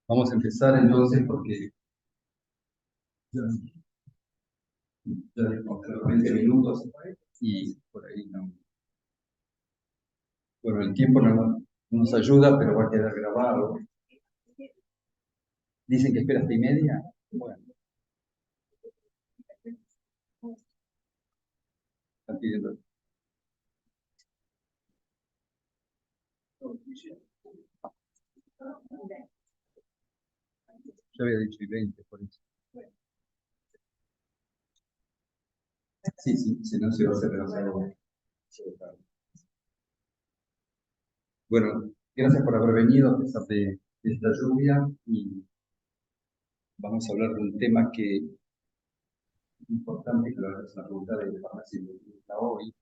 Vamos a empezar entonces porque ya, ya tenemos los 20 minutos y por ahí no. Bueno, el tiempo no nos ayuda, pero va a quedar grabado. Dicen que espera hasta y media. Bueno, están pidiendo. Yo había dicho y 20 por eso. Sí, sí, si no se va a hacer demasiado. Bueno, gracias por haber venido a pesar de esta lluvia y vamos a hablar de un tema que es importante, que es la facultad de farmacia y bioquímica hoy.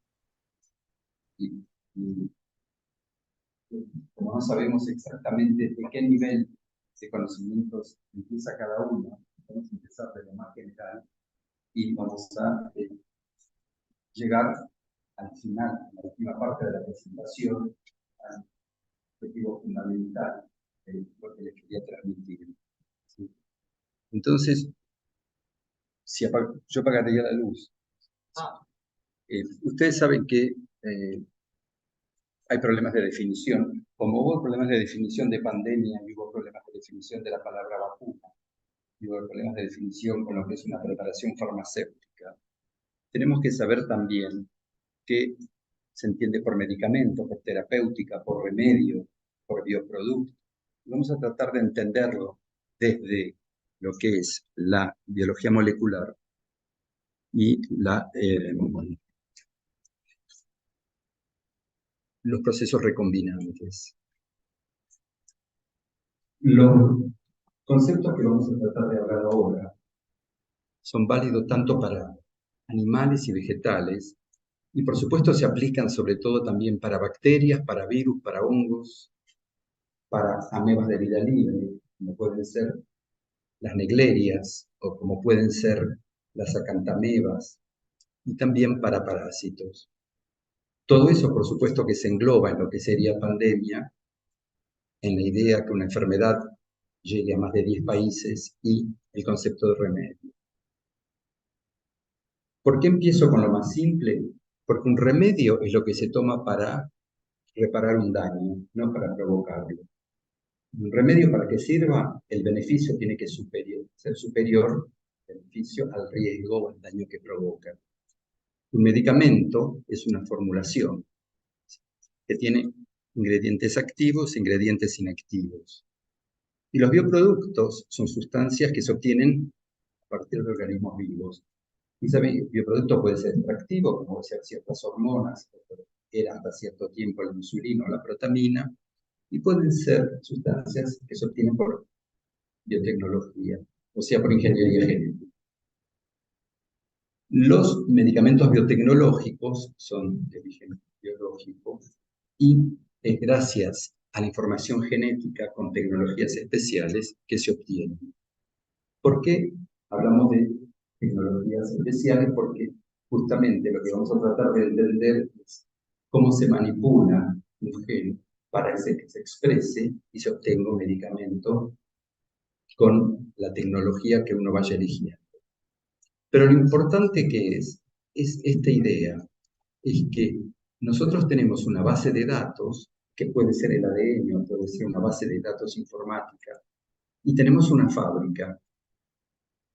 Y como no sabemos exactamente de qué nivel de conocimientos empieza cada uno, vamos a empezar de lo más general y vamos a llegar al final, a la última parte de la presentación, al objetivo fundamental de lo que les quería transmitir. ¿Sí? Entonces, yo apagaría la luz. Ustedes saben que hay problemas de definición. Como hubo problemas de definición de pandemia y hubo problemas de definición de la palabra vacuna, y hubo problemas de definición con lo que es una preparación farmacéutica, tenemos que saber también qué se entiende por medicamento, por terapéutica, por remedio, por bioproducto. Vamos a tratar de entenderlo desde lo que es la biología molecular y los procesos recombinantes. Los conceptos que vamos a tratar de hablar ahora son válidos tanto para animales y vegetales, y por supuesto se aplican sobre todo también para bacterias, para virus, para hongos, para amebas de vida libre, como pueden ser las neglerias o como pueden ser las acantamebas, y también para parásitos. Todo eso, por supuesto, que se engloba en lo que sería pandemia, en la idea que una enfermedad llegue a más de 10 países y el concepto de remedio. ¿Por qué empiezo con lo más simple? Porque un remedio es lo que se toma para reparar un daño, no para provocarlo. Un remedio, para que sirva, el beneficio tiene que ser superior el beneficio al riesgo o al daño que provoca. Un medicamento es una formulación que tiene ingredientes activos e ingredientes inactivos. Y los bioproductos son sustancias que se obtienen a partir de organismos vivos. Y saben, el bioproducto puede ser extractivo, como puede ser ciertas hormonas, era hasta cierto tiempo la insulina o la protamina, y pueden ser sustancias que se obtienen por biotecnología, o sea, por ingeniería genética. Los medicamentos biotecnológicos son de origen biológico y es gracias a la información genética con tecnologías especiales que se obtienen. ¿Por qué hablamos de tecnologías especiales? Porque justamente lo que vamos a tratar de entender es cómo se manipula un gen para que se exprese y se obtenga un medicamento con la tecnología que uno vaya eligiendo. Pero lo importante que es esta idea, es que nosotros tenemos una base de datos, que puede ser el ADN o puede ser una base de datos informática, y tenemos una fábrica.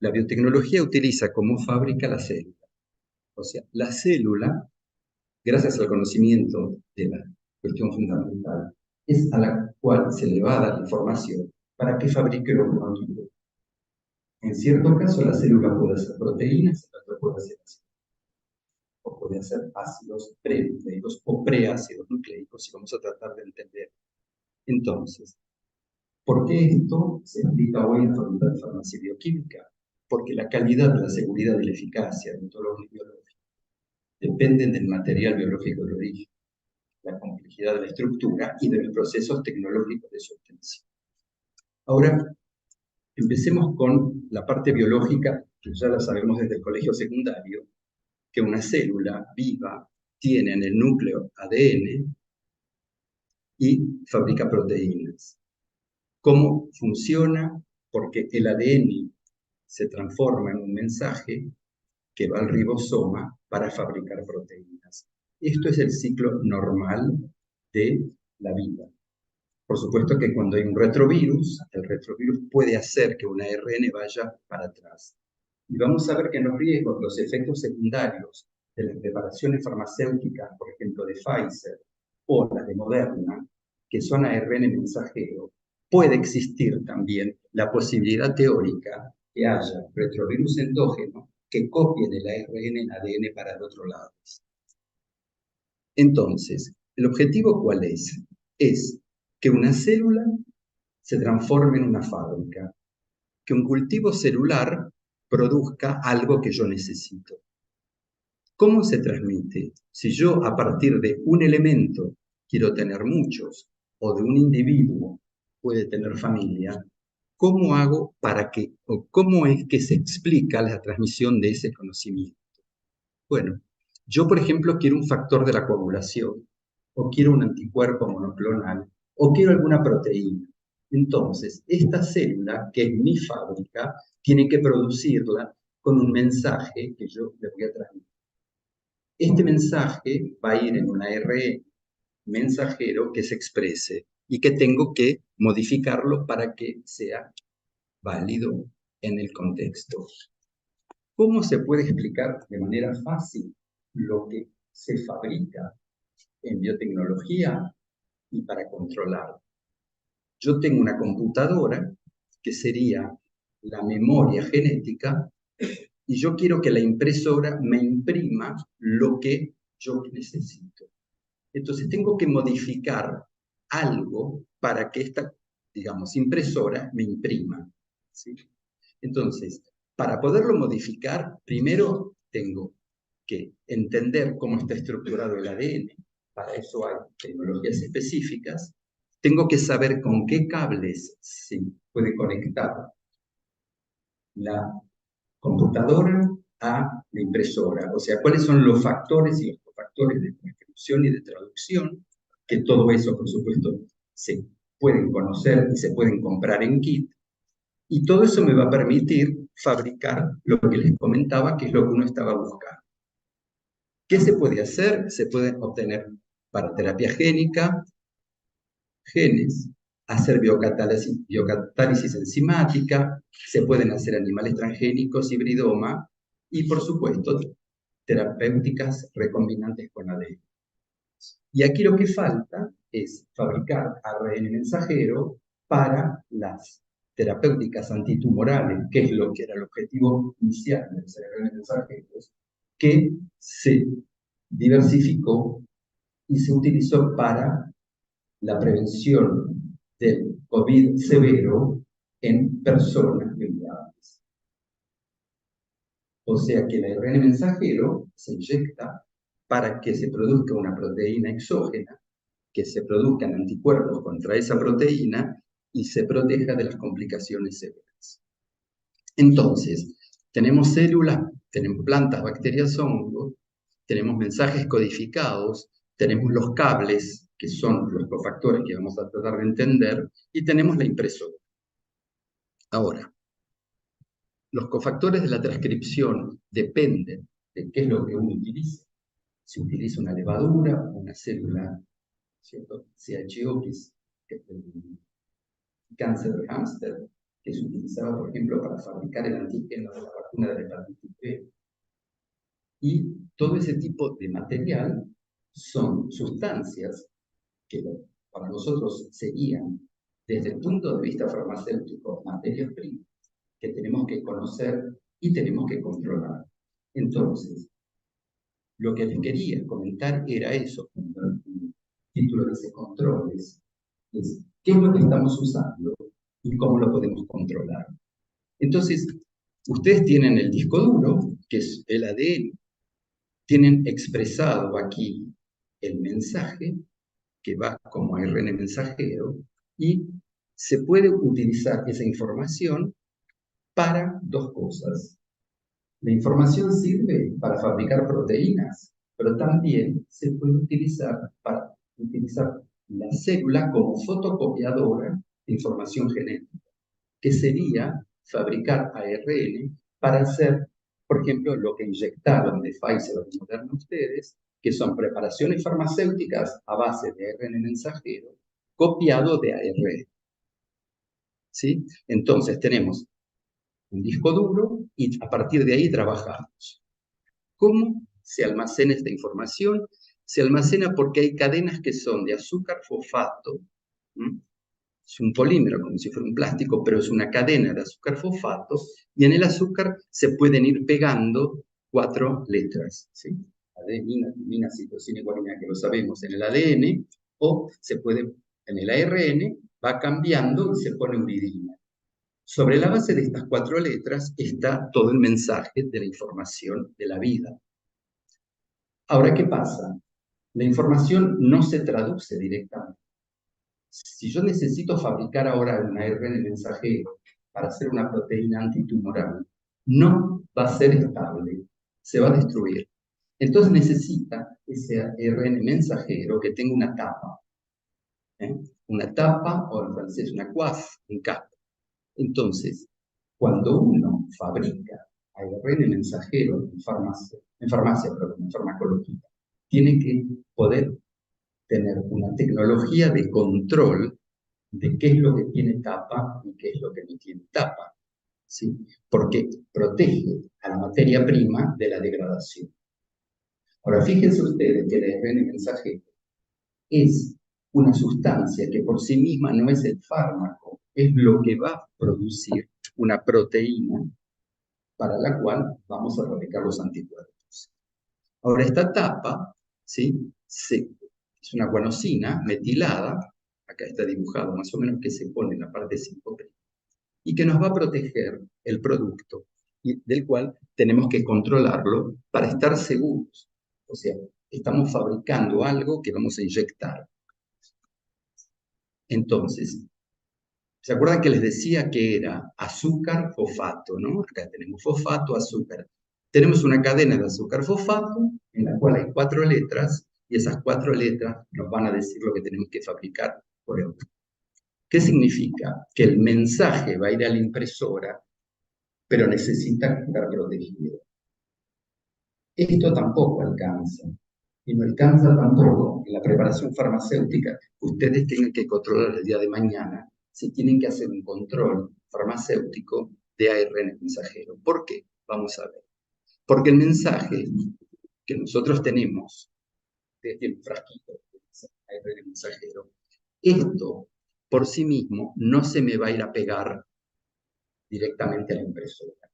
La biotecnología utiliza como fábrica la célula. O sea, la célula, gracias al conocimiento de la cuestión fundamental, es a la cual se le va a dar información para que fabrique los moléculas. En cierto caso, la célula puede hacer proteínas, en otro puede hacer ácidos, o puede hacer ácidos prenucleicos o preácidos nucleicos, y vamos a tratar de entender. Entonces, ¿por qué esto se aplica hoy en la Facultad de Farmacia y Bioquímica? Porque la calidad, la seguridad y la eficacia de todos los biológicos dependen del material biológico de origen, la complejidad de la estructura y de los procesos tecnológicos de su obtención. Ahora, empecemos con la parte biológica, que ya la sabemos desde el colegio secundario, que una célula viva tiene en el núcleo ADN y fabrica proteínas. cómo funciona, porque el ADN se transforma en un mensaje que va al ribosoma para fabricar proteínas. Esto es el ciclo normal de la vida. Por supuesto que cuando hay un retrovirus, el retrovirus puede hacer que un ARN vaya para atrás. Y vamos a ver que en los riesgos, los efectos secundarios de las preparaciones farmacéuticas, por ejemplo de Pfizer o las de Moderna, que son ARN mensajero, puede existir también la posibilidad teórica que haya retrovirus endógeno que copien el ARN en ADN para el otro lado. Entonces, ¿el objetivo cuál es? Es que una célula se transforme en una fábrica, que un cultivo celular produzca algo que yo necesito. ¿Cómo se transmite? Si yo a partir de un elemento quiero tener muchos, o de un individuo puede tener familia, ¿cómo hago para que, o cómo es que se explica la transmisión de ese conocimiento? Bueno, yo por ejemplo quiero un factor de la coagulación, o quiero un anticuerpo monoclonal, o quiero alguna proteína. Entonces, esta célula, que es mi fábrica, tiene que producirla con un mensaje que yo le voy a transmitir. Este mensaje va a ir en un ARN mensajero que se exprese y que tengo que modificarlo para que sea válido en el contexto. ¿Cómo se puede explicar de manera fácil lo que se fabrica en biotecnología y para controlar? Yo tengo una computadora que sería la memoria genética y yo quiero que la impresora me imprima lo que yo necesito. Entonces tengo que modificar algo para que esta, digamos, impresora me imprima, ¿sí? Entonces, para poderlo modificar, primero tengo que entender cómo está estructurado el ADN. Para eso hay tecnologías específicas. Tengo que saber con qué cables se puede conectar la computadora a la impresora. O sea, cuáles son los factores y los cofactores de transcripción y de traducción, que todo eso, por supuesto, se pueden conocer y se pueden comprar en kit. Y todo eso me va a permitir fabricar lo que les comentaba, que es lo que uno estaba buscando. ¿Qué se puede hacer? Se puede obtener para terapia génica, genes, hacer biocatálisis enzimática, se pueden hacer animales transgénicos, hibridoma, y por supuesto, terapéuticas recombinantes con ADN. Y aquí lo que falta es fabricar ARN mensajero para las terapéuticas antitumorales, que es lo que era el objetivo inicial de los ARN mensajeros, que se diversificó y se utilizó para la prevención del COVID severo en personas vulnerables. O sea que el ARN mensajero se inyecta para que se produzca una proteína exógena, que se produzcan anticuerpos contra esa proteína y se proteja de las complicaciones severas. Entonces, tenemos células, tenemos plantas, bacterias, hongos, tenemos mensajes codificados, tenemos los cables, que son los cofactores que vamos a tratar de entender, y tenemos la impresora. Ahora, los cofactores de la transcripción dependen de qué es lo que uno utiliza. Si utiliza una levadura, una célula, ¿cierto? CHO, que es el cáncer de hámster, que es utilizado, por ejemplo, para fabricar el antígeno de la vacuna de la hepatitis B. Y todo ese tipo de material son sustancias que para nosotros serían, desde el punto de vista farmacéutico, materias primas que tenemos que conocer y tenemos que controlar. Entonces, lo que les quería comentar era eso, el título dice controles, es qué es lo que estamos usando y cómo lo podemos controlar. Entonces, ustedes tienen el disco duro, que es el ADN, tienen expresado aquí el mensaje, que va como ARN mensajero, y se puede utilizar esa información para dos cosas. La información sirve para fabricar proteínas, pero también se puede utilizar para utilizar la célula como fotocopiadora información genética, que sería fabricar ARN para hacer, por ejemplo, lo que inyectaron de Pfizer o de Moderna ustedes, que son preparaciones farmacéuticas a base de ARN mensajero, copiado de ARN. ¿Sí? Entonces tenemos un disco duro y a partir de ahí trabajamos. ¿Cómo se almacena esta información? Se almacena porque hay cadenas que son de azúcar fosfato. Es un polímero, como si fuera un plástico, pero es una cadena de azúcar fosfato, y en el azúcar se pueden ir pegando 4 letras, ¿sí? Adenina, timina, citosina y guanina, que lo sabemos en el ADN, o se puede, en el ARN, va cambiando y se pone uridina. Sobre la base de estas 4 letras está todo el mensaje de la información de la vida. Ahora, ¿qué pasa? La información no se traduce directamente. Si yo necesito fabricar ahora un ARN mensajero para hacer una proteína antitumoral, no va a ser estable, se va a destruir. Entonces necesita ese ARN mensajero que tenga una tapa. Una tapa, o en francés una coiffe, un cap. Entonces, cuando uno fabrica ARN mensajero en farmacología, tiene que poder tener una tecnología de control de qué es lo que tiene tapa y qué es lo que no tiene tapa, ¿sí? Porque protege a la materia prima de la degradación. Ahora, fíjense ustedes que el ARN mensajero es una sustancia que por sí misma no es el fármaco, es lo que va a producir una proteína para la cual vamos a fabricar los anticuerpos. Ahora, esta tapa, ¿sí? Es una guanosina metilada, acá está dibujado más o menos, que se pone en la parte 5', y que nos va a proteger el producto, y del cual tenemos que controlarlo para estar seguros. O sea, estamos fabricando algo que vamos a inyectar. Entonces, ¿se acuerdan que les decía que era azúcar, fosfato, ¿no? Acá tenemos fosfato, azúcar. Tenemos una cadena de azúcar fosfato en la cual hay 4 letras y esas 4 letras nos van a decir lo que tenemos que fabricar por otro. ¿Qué significa? Que el mensaje va a ir a la impresora, pero necesita estar protegido. Esto tampoco alcanza. Y no alcanza tampoco en la preparación farmacéutica. Ustedes tienen que controlar el día de mañana si tienen que hacer un control farmacéutico de ARN mensajero. ¿Por qué? Vamos a ver. Porque el mensaje que nosotros tenemos desde el frasquito de ARN mensajero, esto por sí mismo no se me va a ir a pegar directamente a la impresora.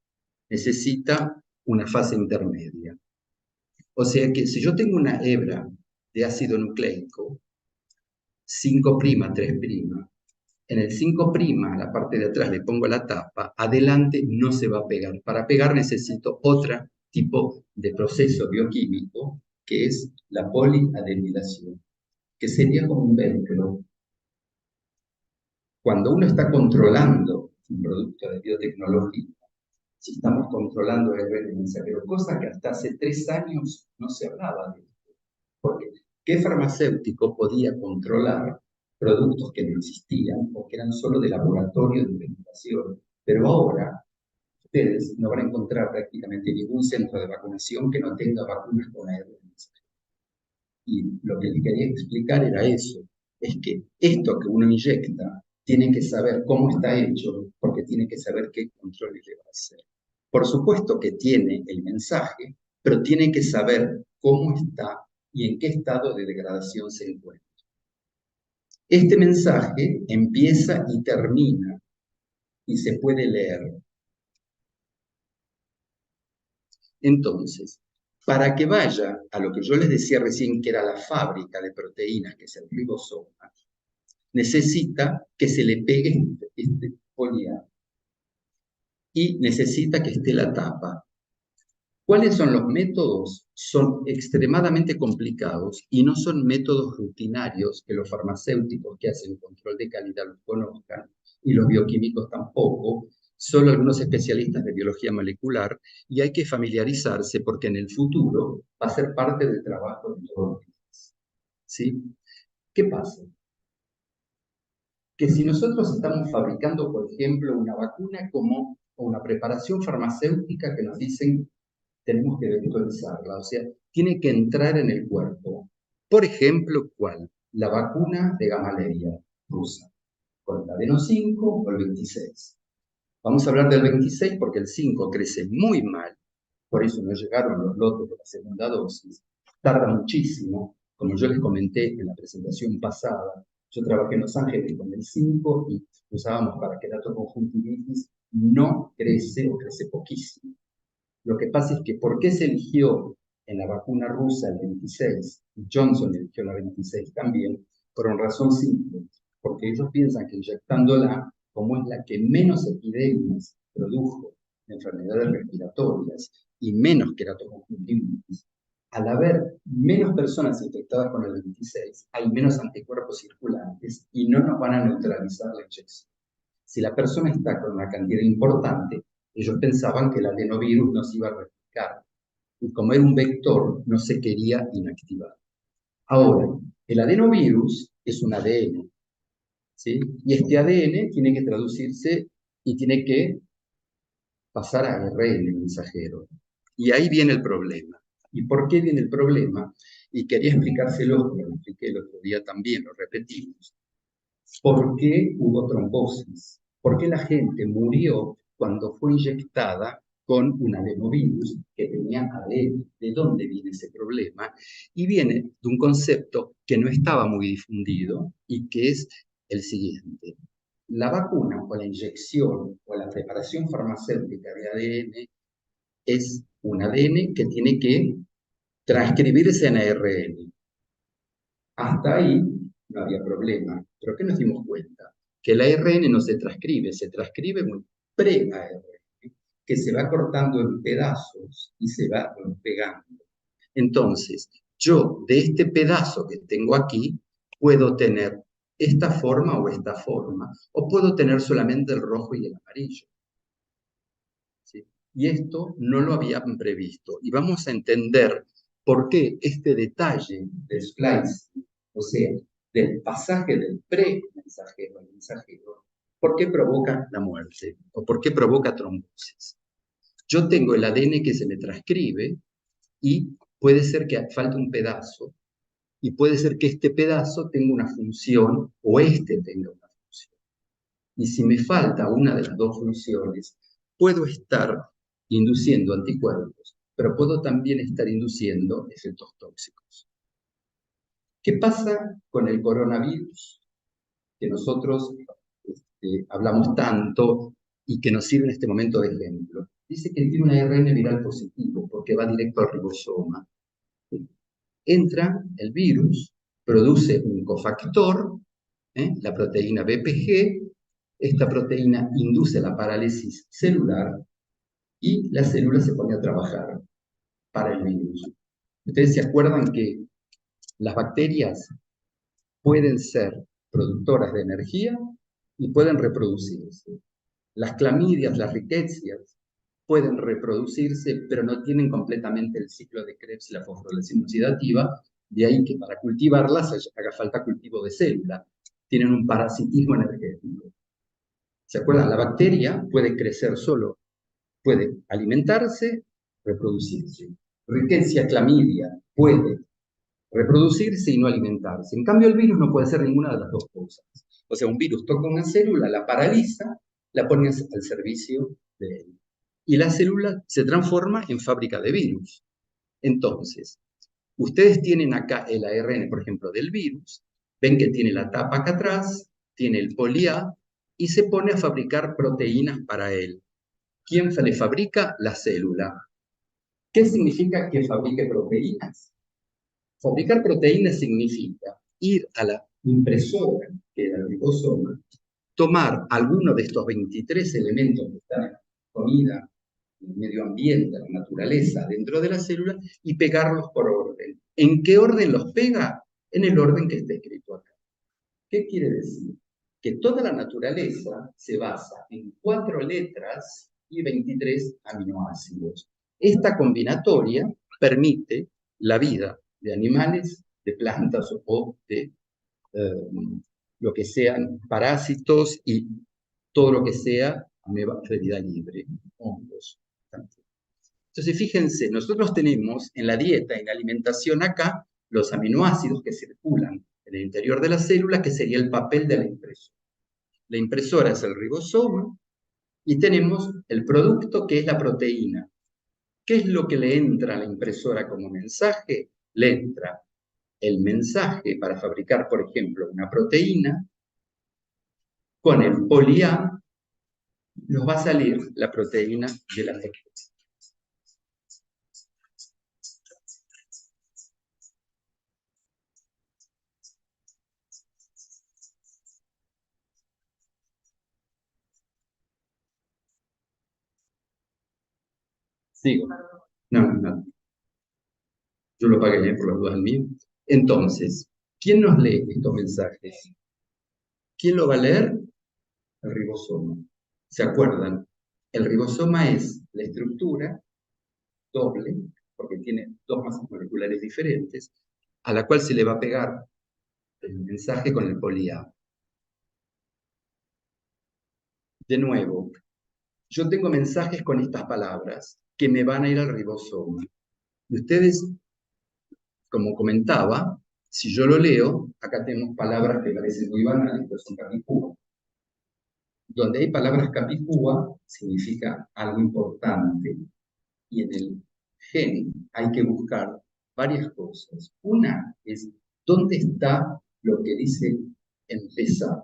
Necesita una fase intermedia. O sea que si yo tengo una hebra de ácido nucleico, 5', 3', en el 5', la parte de atrás le pongo la tapa, adelante no se va a pegar. Para pegar necesito otro tipo de proceso bioquímico, que es la poliadenilación, que sería como un velcro. Cuando uno está controlando un producto de biotecnología, si estamos controlando el ARN mensajero, cosa que hasta hace 3 años no se hablaba de esto. Porque, ¿qué farmacéutico podía controlar productos que no existían o que eran solo de laboratorio de investigación? Pero ahora, ustedes no van a encontrar prácticamente ningún centro de vacunación que no tenga vacunas con ARN mensajero. Y lo que les quería explicar era eso, es que esto que uno inyecta tiene que saber cómo está hecho, porque tiene que saber qué controles le va a hacer. Por supuesto que tiene el mensaje, pero tiene que saber cómo está y en qué estado de degradación se encuentra. Este mensaje empieza y termina y se puede leer. Entonces, para que vaya a lo que yo les decía recién, que era la fábrica de proteínas, que es el ribosoma, necesita que se le pegue este poliar y necesita que esté la tapa. ¿Cuáles son los métodos? Son extremadamente complicados y no son métodos rutinarios que los farmacéuticos que hacen control de calidad los conozcan y los bioquímicos tampoco, solo algunos especialistas de biología molecular, y hay que familiarizarse porque en el futuro va a ser parte del trabajo de todos los días. ¿Sí? ¿Qué pasa? que si nosotros estamos fabricando, por ejemplo, una vacuna o una preparación farmacéutica que nos dicen tenemos que vectorizarla, o sea, tiene que entrar en el cuerpo. Por ejemplo, ¿cuál? La vacuna de gamaleya rusa, con el adeno 5 o el 26. Vamos a hablar del 26 porque el 5 crece muy mal, por eso no llegaron los lotes de la segunda dosis. Tarda muchísimo, como yo les comenté en la presentación pasada. Yo trabajé en Los Ángeles con el 5 y usábamos para queratoconjuntivitis, no crece o crece poquísimo. Lo que pasa es que, ¿por qué se eligió en la vacuna rusa el 26? Johnson eligió la 26 también, por una razón simple, porque ellos piensan que inyectándola, como es la que menos epidemias produjo de enfermedades respiratorias y menos queratoconjuntivitis, al haber menos personas infectadas con el 26, hay menos anticuerpos circulantes y no nos van a neutralizar la inyección. Si la persona está con una cantidad importante, ellos pensaban que el adenovirus no se iba a replicar. Y como era un vector, no se quería inactivar. Ahora, el adenovirus es un ADN, ¿sí? Y este ADN tiene que traducirse y tiene que pasar a ARN mensajero. Y ahí viene el problema. ¿Y por qué viene el problema? Y quería explicárselo, lo expliqué el otro día también, lo repetimos. ¿Por qué hubo trombosis? ¿Por qué la gente murió cuando fue inyectada con un adenovirus que tenía ADN? ¿De dónde viene ese problema? Y viene de un concepto que no estaba muy difundido y que es el siguiente. La vacuna o la inyección o la preparación farmacéutica de ADN es un ADN que tiene que transcribirse en ARN. Hasta ahí no había problema. Pero ¿qué nos dimos cuenta? Que el ARN no se transcribe un pre-ARN, que se va cortando en pedazos y se va pegando. Entonces, yo de este pedazo que tengo aquí, puedo tener esta forma o esta forma, o puedo tener solamente el rojo y el amarillo. ¿Sí? Y esto no lo habían previsto. Y vamos a entender por qué este detalle de splicing, o sea, del pasaje del pre-mensajero al mensajero, ¿por qué provoca la muerte? ¿O por qué provoca trombosis? Yo tengo el ADN que se me transcribe y puede ser que falte un pedazo, y puede ser que este pedazo tenga una función o este tenga una función. Y si me falta una de las dos funciones, puedo estar induciendo anticuerpos, pero puedo también estar induciendo efectos tóxicos. ¿Qué pasa con el coronavirus? Que nosotros hablamos tanto y que nos sirve en este momento de ejemplo. Dice que tiene un ARN viral positivo porque va directo al ribosoma. Entra el virus, produce un cofactor, la proteína BPG. Esta proteína induce la parálisis celular y la célula se pone a trabajar para el virus. Ustedes se acuerdan que las bacterias pueden ser productoras de energía y pueden reproducirse. Las clamidias, las ricketsias, pueden reproducirse, pero no tienen completamente el ciclo de Krebs y la fosforilación oxidativa, de ahí que para cultivarlas haga falta cultivo de célula. Tienen un parasitismo energético. ¿Se acuerdan? La bacteria puede crecer solo, puede alimentarse, reproducirse. Rickettsia clamidia puede reproducirse y no alimentarse. En cambio, el virus no puede hacer ninguna de las dos cosas. O sea, un virus toca una célula, la paraliza, la pone al servicio de él. Y la célula se transforma en fábrica de virus. Entonces, ustedes tienen acá el ARN, por ejemplo, del virus, ven que tiene la tapa acá atrás, tiene el poli-A, y se pone a fabricar proteínas para él. ¿Quién le fabrica? La célula. ¿Qué significa que fabrique proteínas? Fabricar proteínas significa ir a la impresora, que era el ribosoma, tomar alguno de estos 23 elementos que están en la comida, en el medio ambiente, en la naturaleza, dentro de la célula, y pegarlos por orden. ¿En qué orden los pega? En el orden que está escrito acá. ¿Qué quiere decir? Que toda la naturaleza se basa en 4 letras y 23 aminoácidos. Esta combinatoria permite la vida de animales, de plantas o de lo que sean parásitos y todo lo que sea ameba de vida libre, hongos. Entonces, fíjense, nosotros tenemos en la dieta, en la alimentación acá, los aminoácidos que circulan en el interior de la célula, que sería el papel de la impresora. La impresora es el ribosoma y tenemos el producto que es la proteína. ¿Qué es lo que le entra a la impresora como mensaje? Le entra el mensaje para fabricar, por ejemplo, una proteína. Con el poli-A nos va a salir la proteína de la proteína. Sigo. No, no. Yo lo pagué por las dudas al mío. Entonces, ¿quién nos lee estos mensajes? ¿Quién lo va a leer? El ribosoma. ¿Se acuerdan? El ribosoma es la estructura doble, porque tiene dos masas moleculares diferentes, a la cual se le va a pegar el mensaje con el poli-A. De nuevo, yo tengo mensajes con estas palabras que me van a ir al ribosoma. Y ustedes, como comentaba, si yo lo leo, acá tenemos palabras que parecen muy banales, pero son capicúa. Donde hay palabras capicúa, significa algo importante. Y en el gen hay que buscar varias cosas. Una es, ¿dónde está lo que dice empezar?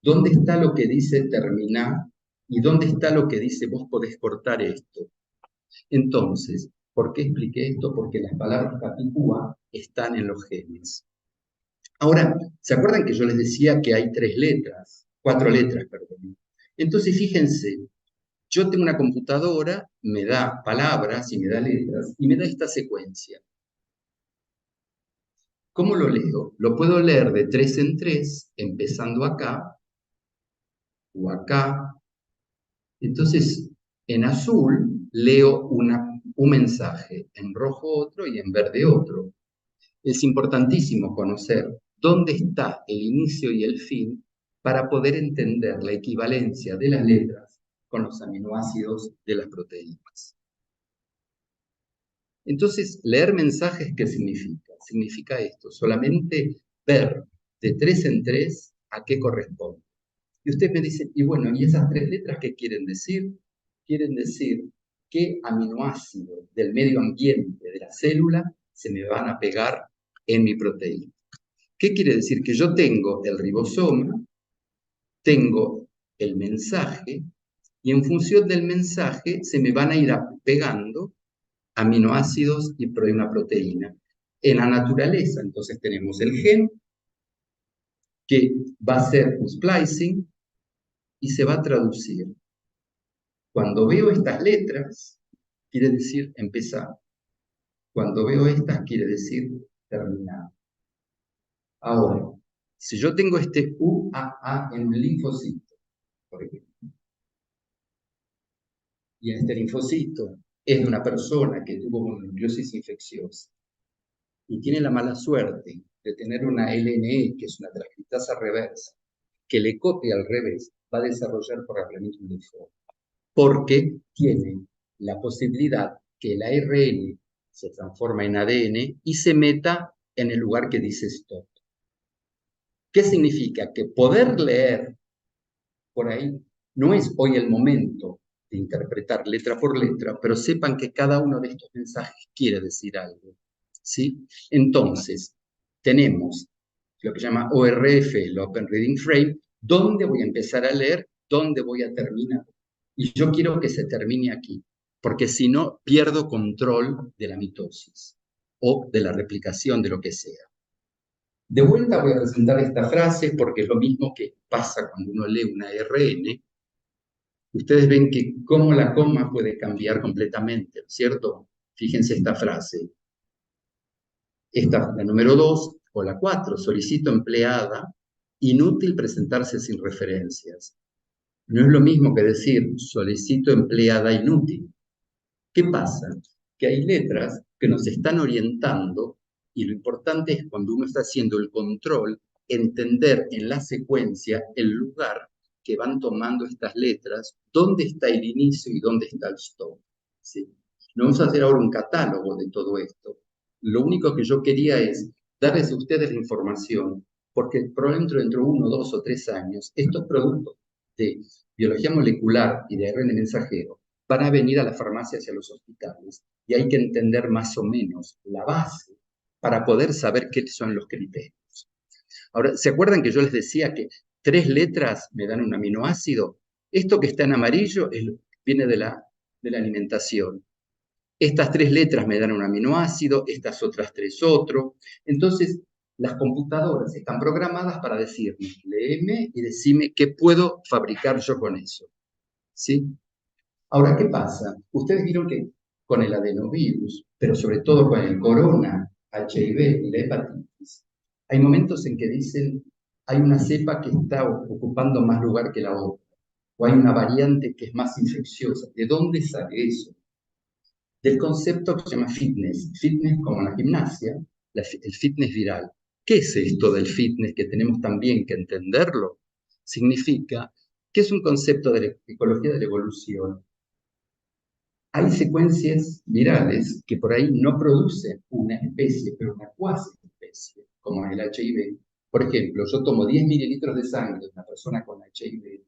¿Dónde está lo que dice terminar? ¿Y dónde está lo que dice vos podés cortar esto? Entonces, ¿por qué expliqué esto? Porque las palabras capicúa están en los genes. Ahora, ¿se acuerdan que yo les decía que hay cuatro letras, perdón? Entonces, fíjense, yo tengo una computadora, me da palabras y me da letras y me da esta secuencia. ¿Cómo lo leo? Lo puedo leer de 3 en 3, empezando acá o acá. Entonces, en azul leo un mensaje, en rojo otro y en verde otro. Es importantísimo conocer dónde está el inicio y el fin para poder entender la equivalencia de las letras con los aminoácidos de las proteínas. Entonces, leer mensajes, ¿qué significa? Significa esto, solamente ver de 3 en 3 a qué corresponde. Y ustedes me dicen, y bueno, ¿y esas 3 letras qué quieren decir? Quieren decir qué aminoácido del medio ambiente de la célula se me van a pegar en mi proteína. ¿Qué quiere decir? Que yo tengo el ribosoma, tengo el mensaje, y en función del mensaje se me van a ir pegando aminoácidos y una proteína. En la naturaleza, entonces, tenemos el gen, que va a ser un splicing, y se va a traducir. Cuando veo estas letras, quiere decir empezar. Cuando veo estas, quiere decir terminar. Ahora, si yo tengo este UAA en el linfocito, por ejemplo, y este linfocito es de una persona que tuvo mononucleosis infecciosa y tiene la mala suerte de tener una LNE, que es una transcriptasa reversa, que le copia al revés, va a desarrollar probablemente un linfoma, porque tiene la posibilidad que el ARN se transforma en ADN y se meta en el lugar que dice stop. ¿Qué significa? Que poder leer por ahí no es hoy el momento de interpretar letra por letra, pero sepan que cada uno de estos mensajes quiere decir algo, ¿sí? Entonces, tenemos lo que se llama ORF, el Open Reading Frame, dónde voy a empezar a leer, dónde voy a terminar. Y yo quiero que se termine aquí, porque si no, pierdo control de la mitosis o de la replicación de lo que sea. De vuelta voy a presentar esta frase porque es lo mismo que pasa cuando uno lee una ARN. Ustedes ven que cómo la coma puede cambiar completamente, ¿cierto? Fíjense esta frase. Esta, la número 2 o la 4, solicito empleada, inútil presentarse sin referencias. No es lo mismo que decir solicito empleada inútil. ¿Qué pasa? Que hay letras que nos están orientando y lo importante es cuando uno está haciendo el control entender en la secuencia el lugar que van tomando estas letras, dónde está el inicio y dónde está el stop. ¿Sí? No vamos a hacer ahora un catálogo de todo esto. Lo único que yo quería es darles a ustedes la información, porque probablemente dentro de 1, 2 o 3 años, estos productos de biología molecular y de ARN mensajero van a venir a las farmacias y a los hospitales, y hay que entender más o menos la base para poder saber qué son los criterios. Ahora, ¿se acuerdan que yo les decía que 3 letras me dan un aminoácido? Esto que está en amarillo viene de la alimentación. Estas 3 letras me dan un aminoácido, estas otras 3 otro. Entonces, las computadoras están programadas para decirme, léeme y decime qué puedo fabricar yo con eso. ¿Sí? Ahora, ¿qué pasa? Ustedes vieron que con el adenovirus, pero sobre todo con el corona, HIV y la hepatitis, hay momentos en que dicen, hay una cepa que está ocupando más lugar que la otra, o hay una variante que es más infecciosa. ¿De dónde sale eso? Del concepto que se llama fitness. Fitness como la gimnasia, el fitness viral. ¿Qué es esto del fitness que tenemos también que entenderlo? Significa que es un concepto de la ecología de la evolución. Hay secuencias virales que por ahí no producen una especie, pero una cuasi especie, como el HIV. Por ejemplo, yo tomo 10 mililitros de sangre de una persona con HIV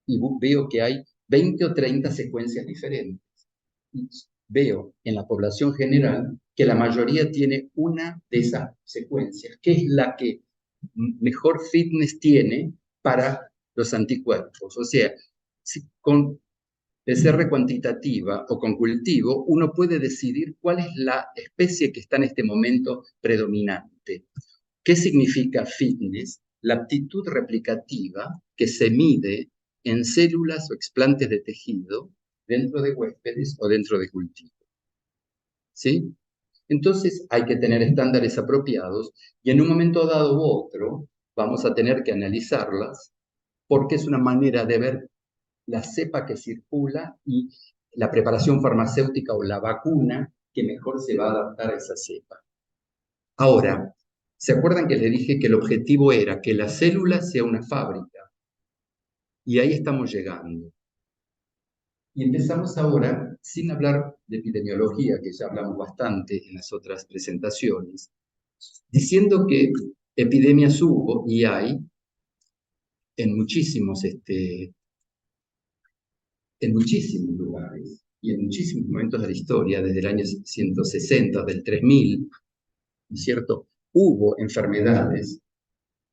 y veo que hay 20 o 30 secuencias diferentes. Y veo en la población general que la mayoría tiene una de esas secuencias, que es la que mejor fitness tiene para los anticuerpos. O sea, si con PCR cuantitativa o con cultivo, uno puede decidir cuál es la especie que está en este momento predominante. ¿Qué significa fitness? La aptitud replicativa que se mide en células o explantes de tejido dentro de huéspedes o dentro de cultivo. ¿Sí? Entonces hay que tener estándares apropiados y en un momento dado u otro vamos a tener que analizarlas porque es una manera de ver la cepa que circula y la preparación farmacéutica o la vacuna que mejor se va a adaptar a esa cepa. Ahora, ¿se acuerdan que les dije que el objetivo era que la célula sea una fábrica? Y ahí estamos llegando. Y empezamos ahora, sin hablar de epidemiología, que ya hablamos bastante en las otras presentaciones, diciendo que epidemias hubo y hay en muchísimos lugares y en muchísimos momentos de la historia, desde el año 160, del 3000, ¿no es cierto? Hubo enfermedades.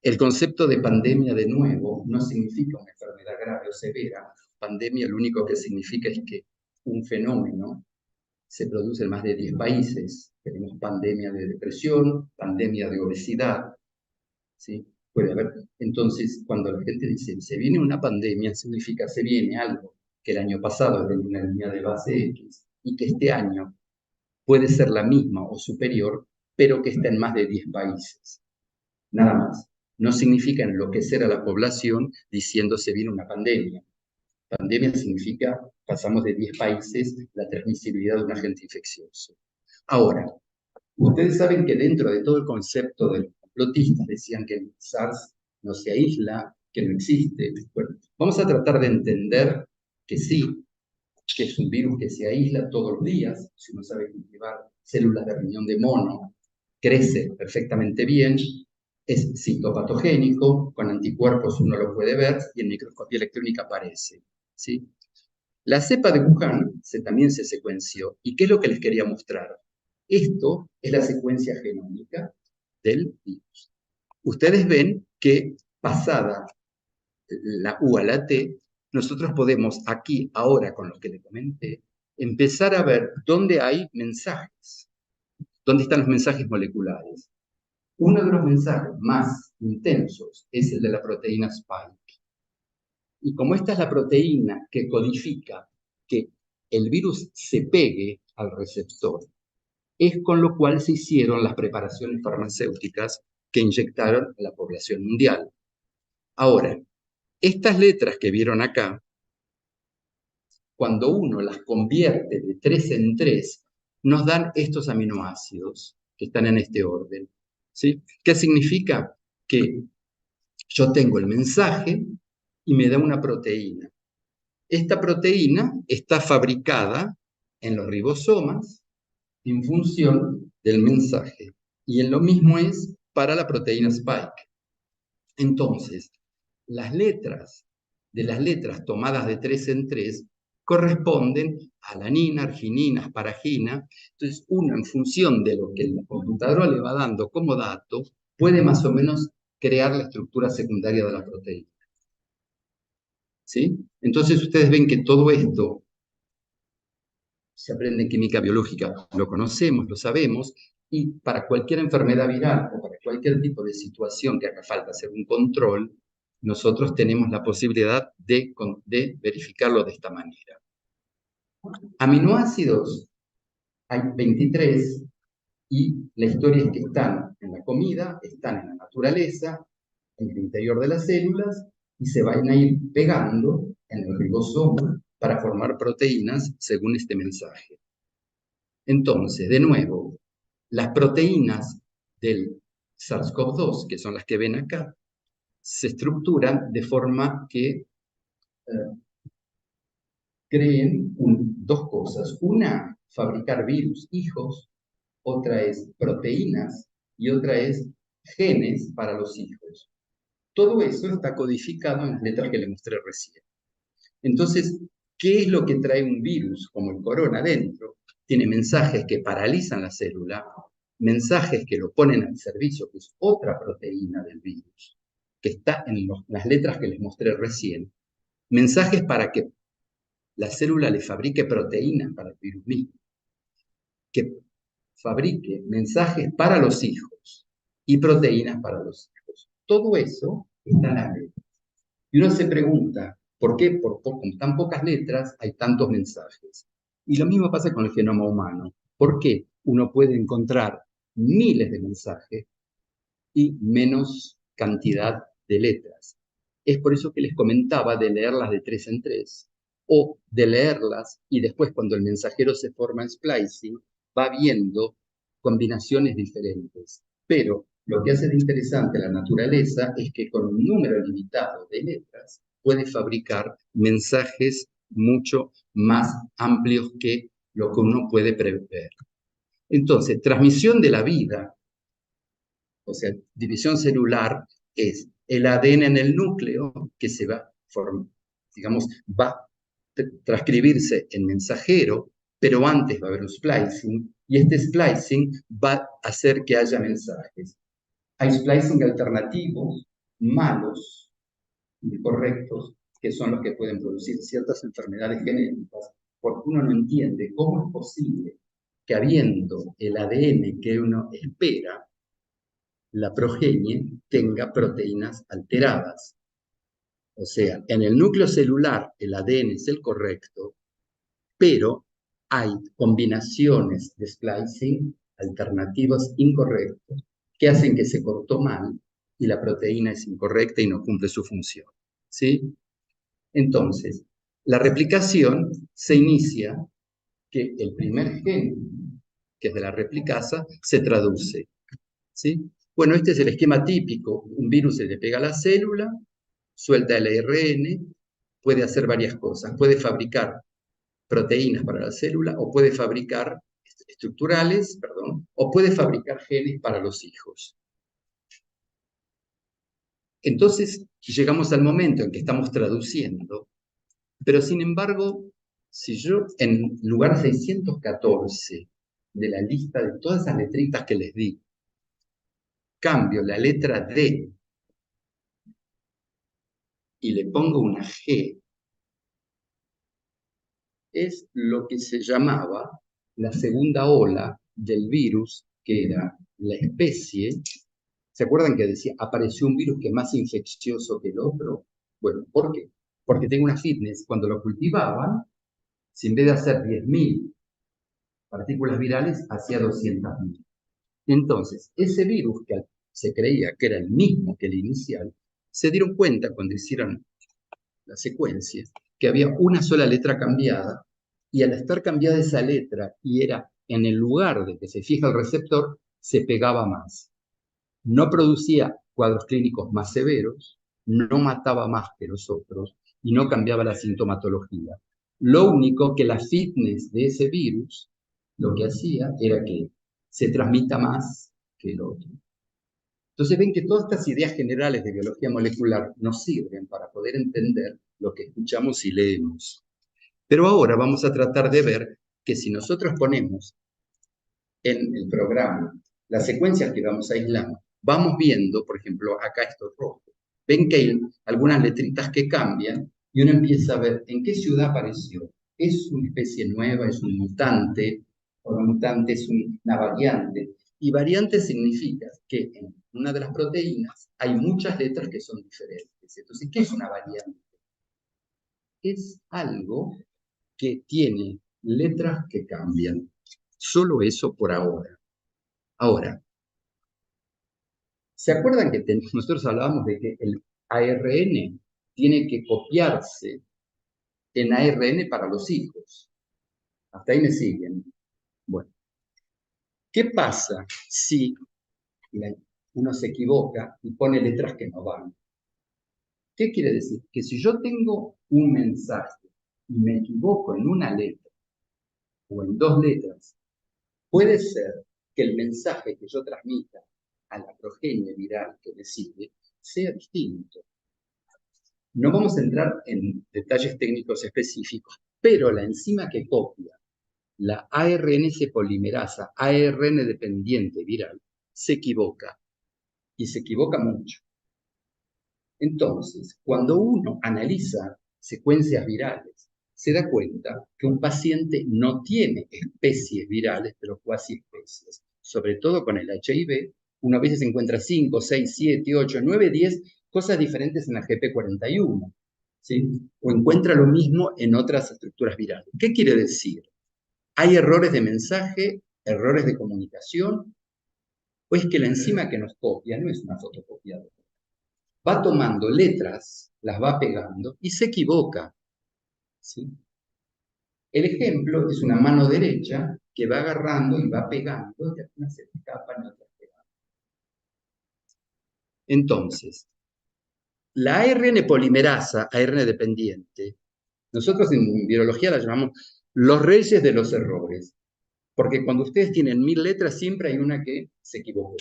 El concepto de pandemia, de nuevo, no significa una enfermedad grave o severa. Pandemia lo único que significa es que un fenómeno se produce en más de 10 países. Tenemos pandemia de depresión, pandemia de obesidad, ¿sí? Puede haber. Entonces, cuando la gente dice, se viene una pandemia, significa se viene algo que el año pasado era una línea de base X y que este año puede ser la misma o superior, pero que está en más de 10 países. Nada más. No significa enloquecer a la población diciendo se viene una pandemia. Pandemia significa pasamos de 10 países la transmisibilidad de un agente infeccioso. Ahora, ustedes saben que dentro de todo el concepto de los complotistas decían que el SARS no se aísla, que no existe. Bueno, vamos a tratar de entender que sí, que es un virus que se aísla todos los días. Si uno sabe cultivar células de riñón de mono, crece perfectamente bien, es citopatogénico, con anticuerpos uno lo puede ver y en microscopía electrónica aparece. ¿Sí? La cepa de Wuhan también se secuenció. ¿Y qué es lo que les quería mostrar? Esto es la secuencia genómica del virus. Ustedes ven que pasada la U a la T, nosotros podemos aquí, ahora con lo que les comenté, empezar a ver dónde hay mensajes, dónde están los mensajes moleculares. Uno de los mensajes más intensos es el de la proteína Spike. Y como esta es la proteína que codifica que el virus se pegue al receptor, es con lo cual se hicieron las preparaciones farmacéuticas que inyectaron a la población mundial. Ahora, estas letras que vieron acá, cuando uno las convierte de 3 en 3, nos dan estos aminoácidos que están en este orden. ¿Sí? ¿Qué significa? Que Yo tengo el mensaje y me da una proteína. Esta proteína está fabricada en los ribosomas en función del mensaje. Y en lo mismo es para la proteína Spike. Entonces, las letras de las letras tomadas de 3 en 3 corresponden a alanina, arginina, asparagina. Entonces, uno en función de lo que la computadora le va dando como dato, puede más o menos crear la estructura secundaria de la proteína. ¿Sí? Entonces, ustedes ven que todo esto se aprende en química biológica, lo conocemos, lo sabemos, y para cualquier enfermedad viral o para cualquier tipo de situación que haga falta hacer un control, nosotros tenemos la posibilidad de verificarlo de esta manera. Aminoácidos hay 23 y la historia es que están en la comida, están en la naturaleza, en el interior de las células y se van a ir pegando en el ribosoma para formar proteínas según este mensaje. Entonces, de nuevo, las proteínas del SARS-CoV-2, que son las que ven acá, se estructuran de forma que creen dos cosas. Una, fabricar virus hijos, otra es proteínas y otra es genes para los hijos. Todo eso está codificado en las letras que le mostré recién. Entonces, ¿qué es lo que trae un virus como el corona dentro? Tiene mensajes que paralizan la célula, mensajes que lo ponen al servicio, que es otra proteína del virus, que está en las letras que les mostré recién, mensajes para que la célula le fabrique proteínas para el virus mismo, que fabrique mensajes para los hijos y proteínas para los hijos. Todo eso está en las letras. Y uno se pregunta, ¿por qué con tan pocas letras hay tantos mensajes? Y lo mismo pasa con el genoma humano. ¿Por qué uno puede encontrar miles de mensajes y menos cantidad de letras? Es por eso que les comentaba de leerlas de 3 en 3, o de leerlas y después cuando el mensajero se forma en splicing, va viendo combinaciones diferentes. Pero lo que hace de interesante la naturaleza es que con un número limitado de letras puede fabricar mensajes mucho más amplios que lo que uno puede prever. Entonces, transmisión de la vida, o sea, división celular, es el ADN en el núcleo que se va, digamos, va a transcribirse en mensajero, pero antes va a haber un splicing, y este splicing va a hacer que haya mensajes. Hay splicing alternativos, malos, incorrectos, que son los que pueden producir ciertas enfermedades genéticas, porque uno no entiende cómo es posible que habiendo el ADN que uno espera, la progenie tenga proteínas alteradas. O sea, en el núcleo celular el ADN es el correcto, pero hay combinaciones de splicing alternativas incorrectas que hacen que se cortó mal y la proteína es incorrecta y no cumple su función. ¿Sí? Entonces, la replicación se inicia que el primer gen, que es de la replicasa, se traduce. ¿Sí? Bueno, este es el esquema típico. Un virus se le pega a la célula, suelta el ARN, puede hacer varias cosas. Puede fabricar proteínas para la célula o puede fabricar estructurales, perdón, o puede fabricar genes para los hijos. Entonces, llegamos al momento en que estamos traduciendo, pero sin embargo, si yo en lugar 614 de la lista de todas esas letritas que les di, cambio la letra D y le pongo una G, es lo que se llamaba la segunda ola del virus, que era la especie. ¿Se acuerdan que decía, apareció un virus que es más infeccioso que el otro? Bueno, ¿por qué? Porque tengo una fitness, cuando lo cultivaban, si en vez de hacer 10.000 partículas virales, hacía 200.000. Entonces, ese virus que se creía que era el mismo que el inicial, se dieron cuenta cuando hicieron la secuencia que había una sola letra cambiada, y al estar cambiada esa letra y era en el lugar de que se fija el receptor, se pegaba más. No producía cuadros clínicos más severos, no mataba más que los otros y no cambiaba la sintomatología. Lo único que la fitness de ese virus lo que hacía era que se transmita más que el otro. Entonces ven que todas estas ideas generales de biología molecular nos sirven para poder entender lo que escuchamos y leemos. Pero ahora vamos a tratar de ver que si nosotros ponemos en el programa las secuencias que vamos aislando, vamos viendo, por ejemplo, acá esto es rojo. Ven que hay algunas letritas que cambian y uno empieza a ver en qué ciudad apareció. ¿Es una especie nueva? ¿Es un mutante? ¿O un mutante es una variante? Y variante significa que en una de las proteínas hay muchas letras que son diferentes. Entonces, ¿qué es una variante? Es algo que tiene letras que cambian. Solo eso por ahora. Ahora, ¿se acuerdan que nosotros hablábamos de que el ARN tiene que copiarse en ARN para los hijos? Hasta ahí me siguen. Bueno, ¿qué pasa si uno se equivoca y pone letras que no van? ¿Qué quiere decir? Que si yo tengo un mensaje y me equivoco en una letra o en dos letras, puede ser que el mensaje que yo transmita a la progenie viral que me sigue sea distinto. No vamos a entrar en detalles técnicos específicos, pero la enzima que copia la ARN polimerasa, ARN dependiente viral, se equivoca y se equivoca mucho. Entonces, cuando uno analiza secuencias virales, se da cuenta que un paciente no tiene especies virales, pero cuasi especies. Sobre todo con el HIV, uno a veces encuentra 5, 6, 7, 8, 9, 10 cosas diferentes en la GP41. ¿Sí? O encuentra lo mismo en otras estructuras virales. ¿Qué quiere decir? ¿Hay errores de mensaje, errores de comunicación? ¿O es que la enzima que nos copia no es una fotocopiadora? Va tomando letras, las va pegando y se equivoca. ¿Sí? El ejemplo es una mano derecha que va agarrando y va pegando, y algunas se escapan y otras pegan. Entonces, la ARN polimerasa, ARN dependiente, nosotros en biología la llamamos los reyes de los errores, porque cuando ustedes tienen 1000 letras siempre hay una que se equivocó.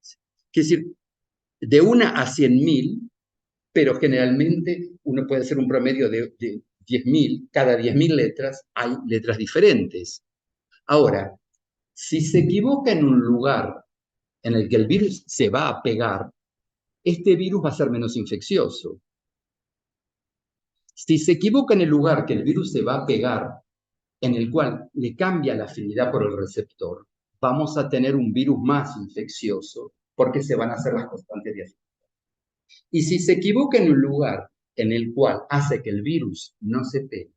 Es decir, de 1 a 100.000, pero generalmente uno puede hacer un promedio de 10.000, cada 10.000 letras hay letras diferentes. Ahora, si se equivoca en un lugar en el que el virus se va a pegar, este virus va a ser menos infeccioso. Si se equivoca en el lugar que el virus se va a pegar, en el cual le cambia la afinidad por el receptor, vamos a tener un virus más infeccioso porque se van a hacer las constantes de afinidad. Y si se equivoca en un lugar en el cual hace que el virus no se pegue,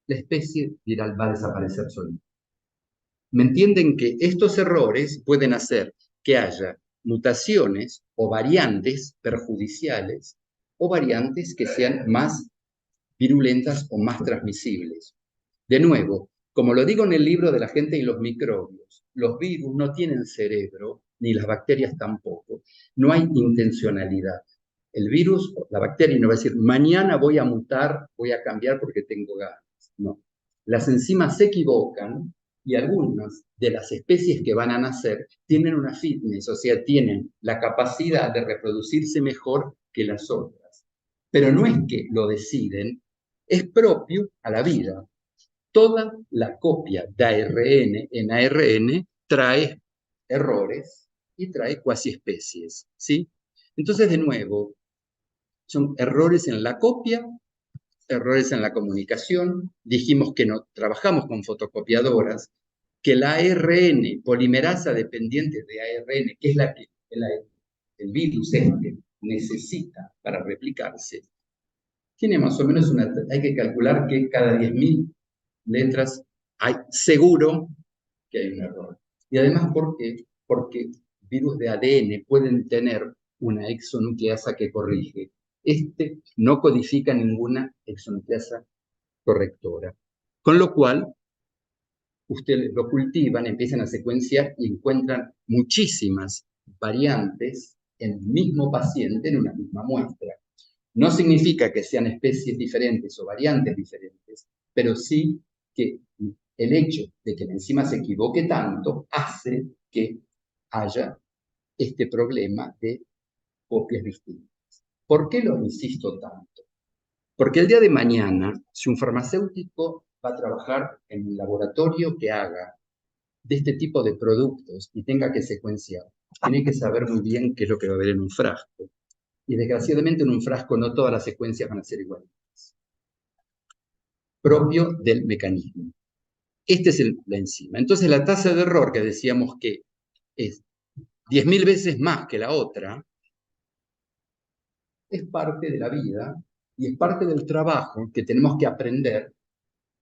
la especie viral va a desaparecer solita. ¿Me entienden que estos errores pueden hacer que haya mutaciones o variantes perjudiciales o variantes que sean más virulentas o más transmisibles? De nuevo, como lo digo en el libro de la gente y los microbios, los virus no tienen cerebro, ni las bacterias tampoco. No hay intencionalidad. El virus, la bacteria no va a decir, mañana voy a mutar, voy a cambiar porque tengo ganas. No. Las enzimas se equivocan y algunas de las especies que van a nacer tienen una fitness, o sea, tienen la capacidad de reproducirse mejor que las otras. Pero no es que lo deciden, es propio a la vida. Toda la copia de ARN en ARN trae errores y trae cuasi especies, ¿sí? Entonces, de nuevo, son errores en la copia, errores en la comunicación. Dijimos que no trabajamos con fotocopiadoras, que la ARN polimerasa dependiente de ARN, que es la que el virus este necesita para replicarse, tiene más o menos hay que calcular que cada 10.000 letras hay seguro que hay un error. Y además, ¿por qué? Porque virus de ADN pueden tener una exonucleasa que corrige. Este no codifica ninguna exonucleasa correctora. Con lo cual, ustedes lo cultivan, empiezan a secuenciar y encuentran muchísimas variantes en el mismo paciente, en una misma muestra. No significa que sean especies diferentes o variantes diferentes, pero sí que el hecho de que la enzima se equivoque tanto hace que haya este problema de copias distintas. ¿Por qué lo insisto tanto? Porque el día de mañana, si un farmacéutico va a trabajar en un laboratorio que haga de este tipo de productos y tenga que secuenciar, tiene que saber muy bien qué es lo que va a haber en un frasco. Y desgraciadamente en un frasco no todas las secuencias van a ser iguales. Propio del mecanismo. Este es la enzima. Entonces la tasa de error que decíamos que es 10.000 veces más que la otra, es parte de la vida y es parte del trabajo que tenemos que aprender,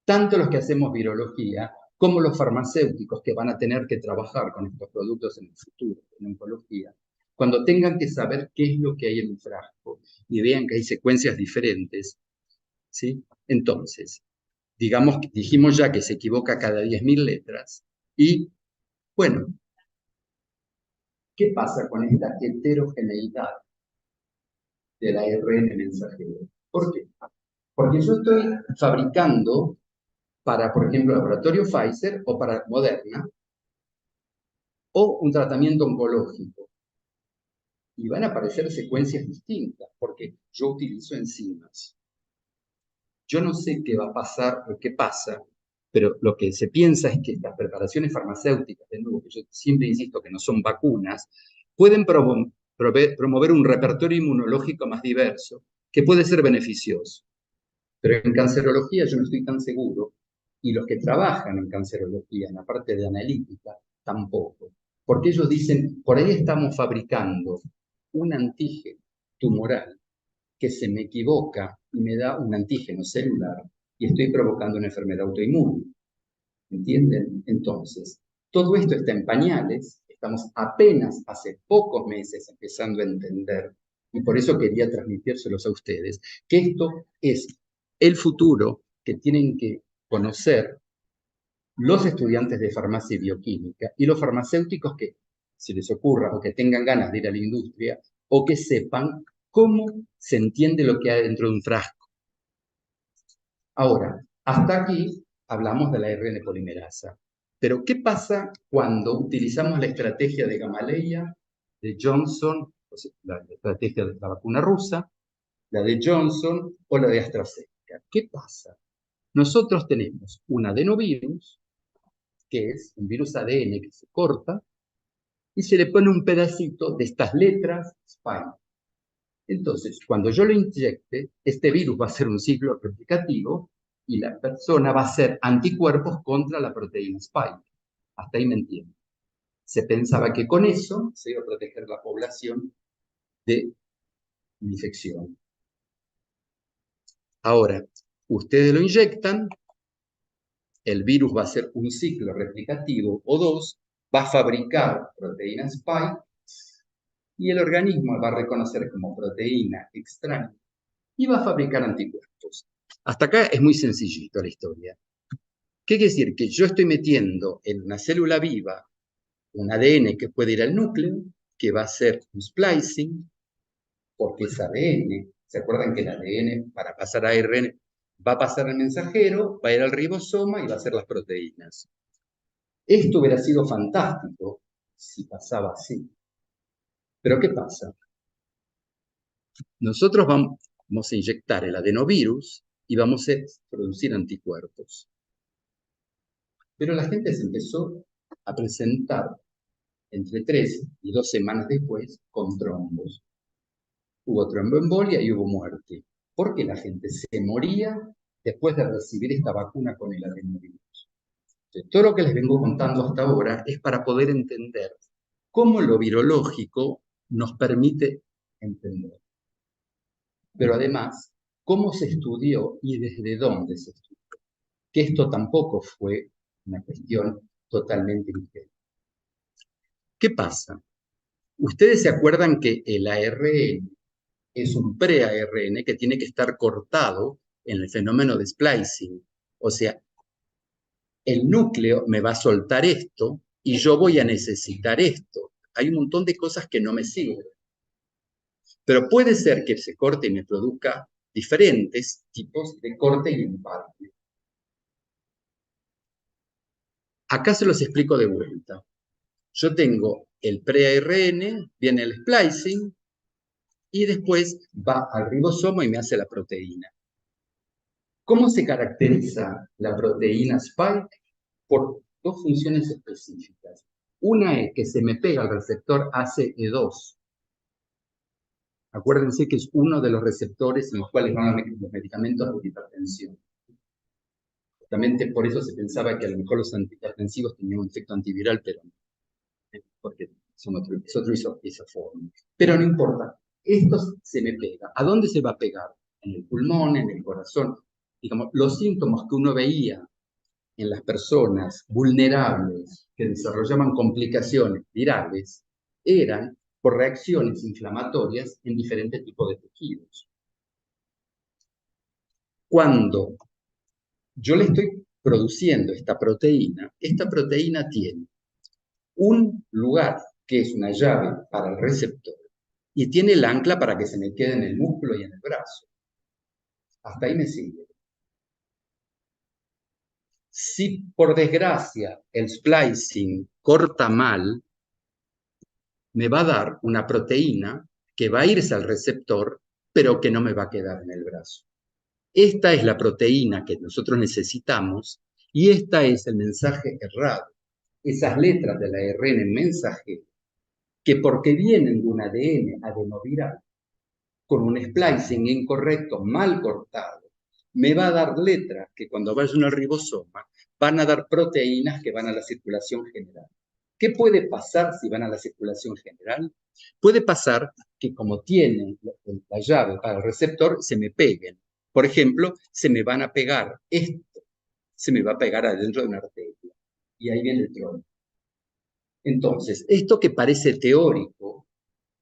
tanto los que hacemos virología como los farmacéuticos que van a tener que trabajar con estos productos en el futuro, en oncología, cuando tengan que saber qué es lo que hay en un frasco y vean que hay secuencias diferentes, ¿sí? Entonces, dijimos ya que se equivoca cada 10.000 letras y, bueno, ¿qué pasa con esta heterogeneidad del ARN mensajero? ¿Por qué? Porque yo estoy fabricando para, por ejemplo, el laboratorio Pfizer o para Moderna, o un tratamiento oncológico. Y van a aparecer secuencias distintas, porque yo utilizo enzimas. Yo no sé qué va a pasar o qué pasa, pero lo que se piensa es que las preparaciones farmacéuticas, de nuevo, que yo siempre insisto que no son vacunas, pueden promover un repertorio inmunológico más diverso, que puede ser beneficioso. Pero en cancerología yo no estoy tan seguro, y los que trabajan en cancerología, en la parte de analítica, tampoco. Porque ellos dicen, por ahí estamos fabricando un antígeno tumoral que se me equivoca y me da un antígeno celular y estoy provocando una enfermedad autoinmune. ¿Entienden? Entonces, todo esto está en pañales, estamos apenas hace pocos meses empezando a entender, y por eso quería transmitírselos a ustedes, que esto es el futuro que tienen que conocer los estudiantes de farmacia y bioquímica y los farmacéuticos que se les ocurra o que tengan ganas de ir a la industria o que sepan cómo se entiende lo que hay dentro de un frasco. Ahora, hasta aquí hablamos de la ARN polimerasa. Pero, ¿qué pasa cuando utilizamos la estrategia de Gamaleya, de Johnson, la estrategia de la vacuna rusa, la de Johnson o la de AstraZeneca? ¿Qué pasa? Nosotros tenemos un adenovirus, que es un virus ADN que se corta, y se le pone un pedacito de estas letras spike. Entonces, cuando yo lo inyecte, este virus va a hacer un ciclo replicativo y la persona va a hacer anticuerpos contra la proteína spike. Hasta ahí me entiendo. Se pensaba que con eso se iba a proteger la población de infección. Ahora, ustedes lo inyectan, el virus va a hacer un ciclo replicativo o dos, va a fabricar proteína spike y el organismo va a reconocer como proteína extraña y va a fabricar anticuerpos. Hasta acá es muy sencillito la historia. ¿Qué quiere decir? Que yo estoy metiendo en una célula viva un ADN que puede ir al núcleo, que va a hacer un splicing, porque es ADN. ¿Se acuerdan que el ADN, para pasar a ARN, va a pasar al mensajero, va a ir al ribosoma y va a hacer las proteínas? Esto hubiera sido fantástico si pasaba así. Pero ¿qué pasa? Nosotros vamos a inyectar el adenovirus y vamos a producir anticuerpos. Pero la gente se empezó a presentar entre 3 y 2 semanas después con trombos. Hubo tromboembolia y hubo muerte. Porque la gente se moría después de recibir esta vacuna con el adenovirus. Entonces, todo lo que les vengo contando hasta ahora es para poder entender cómo lo virológico nos permite entender. Pero además, cómo se estudió y desde dónde se estudió. Que esto tampoco fue una cuestión totalmente ligera. ¿Qué pasa? Ustedes se acuerdan que el ARN es un pre-ARN que tiene que estar cortado en el fenómeno de splicing. O sea, el núcleo me va a soltar esto y yo voy a necesitar esto. Hay un montón de cosas que no me sirven. Pero puede ser que se corte y me produzca diferentes tipos de corte y empalme. Acá se los explico de vuelta. Yo tengo el pre-ARN, viene el splicing, y después va al ribosoma y me hace la proteína. ¿Cómo se caracteriza la proteína Spike? Por dos funciones específicas. Una es que se me pega al receptor ACE2. Acuérdense que es uno de los receptores en los cuales van los medicamentos por hipertensión. Justamente por eso se pensaba que a lo mejor los antihipertensivos tenían un efecto antiviral, pero no, porque es otro isoforme. Pero no importa, esto se me pega. ¿A dónde se va a pegar? En el pulmón, en el corazón. Digamos, los síntomas que uno veía en las personas vulnerables que desarrollaban complicaciones virales eran por reacciones inflamatorias en diferentes tipos de tejidos. Cuando yo le estoy produciendo esta proteína tiene un lugar que es una llave para el receptor y tiene el ancla para que se me quede en el músculo y en el brazo. Hasta ahí me sigue. Si por desgracia el splicing corta mal, me va a dar una proteína que va a irse al receptor, pero que no me va a quedar en el brazo. Esta es la proteína que nosotros necesitamos y este es el mensaje errado. Esas letras de la ARN mensajero, que porque vienen de un ADN adenoviral, con un splicing incorrecto, mal cortado, me va a dar letras que cuando vayan al ribosoma van a dar proteínas que van a la circulación general. ¿Qué puede pasar si van a la circulación general? Puede pasar que como tienen la llave para el receptor, se me peguen. Por ejemplo, se me van a pegar esto, se me va a pegar adentro de una arteria. Y ahí viene el trombo. Entonces, esto que parece teórico,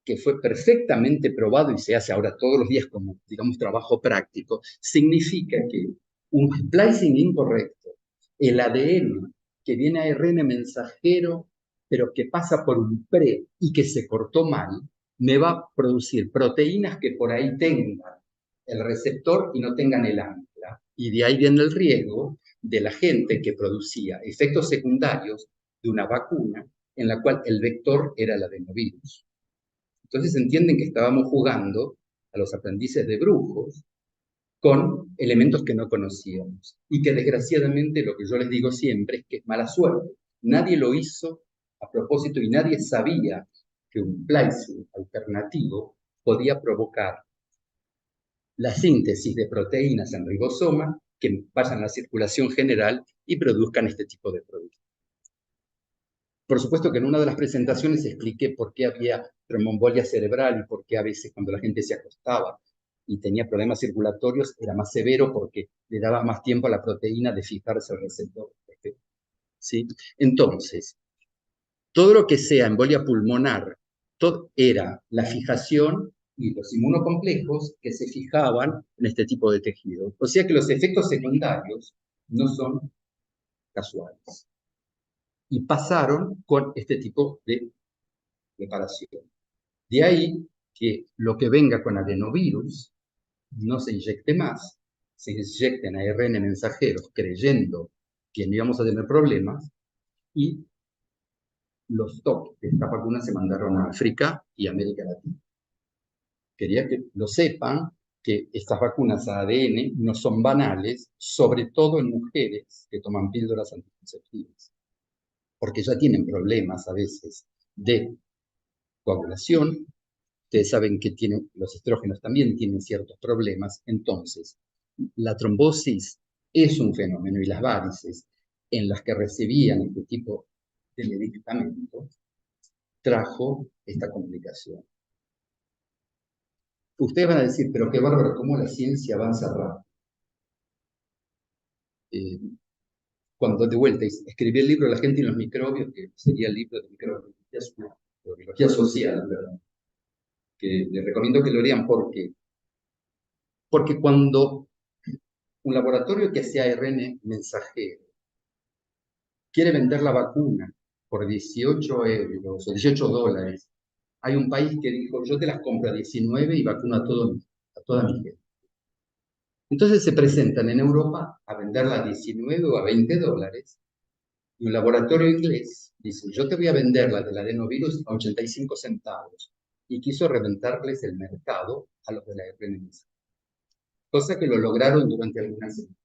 que fue perfectamente probado y se hace ahora todos los días como, digamos, trabajo práctico, significa que un splicing incorrecto, el ADN que viene a ARN mensajero, pero que pasa por un pre y que se cortó mal, me va a producir proteínas que por ahí tengan el receptor y no tengan el ancla. Y de ahí viene el riesgo de la gente que producía efectos secundarios de una vacuna en la cual el vector era el adenovirus. Entonces entienden que estábamos jugando a los aprendices de brujos con elementos que no conocíamos y que desgraciadamente lo que yo les digo siempre es que es mala suerte. Nadie lo hizo a propósito y nadie sabía que un splicing alternativo podía provocar la síntesis de proteínas en ribosoma que vayan a la circulación general y produzcan este tipo de productos. Por supuesto que en una de las presentaciones expliqué por qué había tromboembolia cerebral y por qué a veces cuando la gente se acostaba y tenía problemas circulatorios era más severo porque le daba más tiempo a la proteína de fijarse al receptor. ¿Sí? Entonces, todo lo que sea embolia pulmonar era la fijación y los inmunocomplejos que se fijaban en este tipo de tejido. O sea que los efectos secundarios no son casuales. Y pasaron con este tipo de preparación. De ahí que lo que venga con adenovirus no se inyecte más, se inyecten ARN mensajeros creyendo que no íbamos a tener problemas y los TOC de esta vacuna se mandaron a África y América Latina. Quería que lo sepan que estas vacunas a ADN no son banales, sobre todo en mujeres que toman píldoras anticonceptivas, porque ya tienen problemas a veces de coagulación. Ustedes saben que los estrógenos también tienen ciertos problemas. Entonces, la trombosis es un fenómeno y las varices en las que recibían este tipo de medicamentos trajo esta complicación. Ustedes van a decir, pero qué bárbaro, cómo la ciencia avanza rápido. Cuando de vuelta escribí el libro La gente y los microbios, que sería el libro de microbiología social, ¿verdad? Que les recomiendo que lo lean porque cuando un laboratorio que sea ARN mensajero quiere vender la vacuna por 18 euros o $18, hay un país que dijo, yo te las compro a 19 y vacuno a toda mi gente. Entonces se presentan en Europa a venderla a 19 o a 20 dólares, y un laboratorio inglés dice, yo te voy a vender la del adenovirus a 85 centavos, y quiso reventarles el mercado a los de la ARN, cosa que lo lograron durante algunas semanas.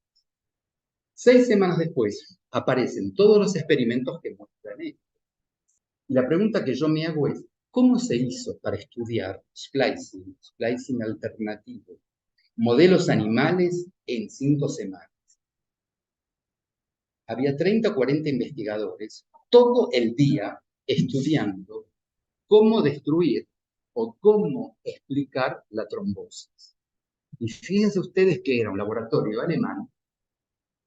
6 semanas después aparecen todos los experimentos que muestran esto. Y la pregunta que yo me hago es, ¿cómo se hizo para estudiar splicing alternativo, modelos animales en 5 semanas? Había 30 o 40 investigadores todo el día estudiando cómo destruir o cómo explicar la trombosis. Y fíjense ustedes que era un laboratorio alemán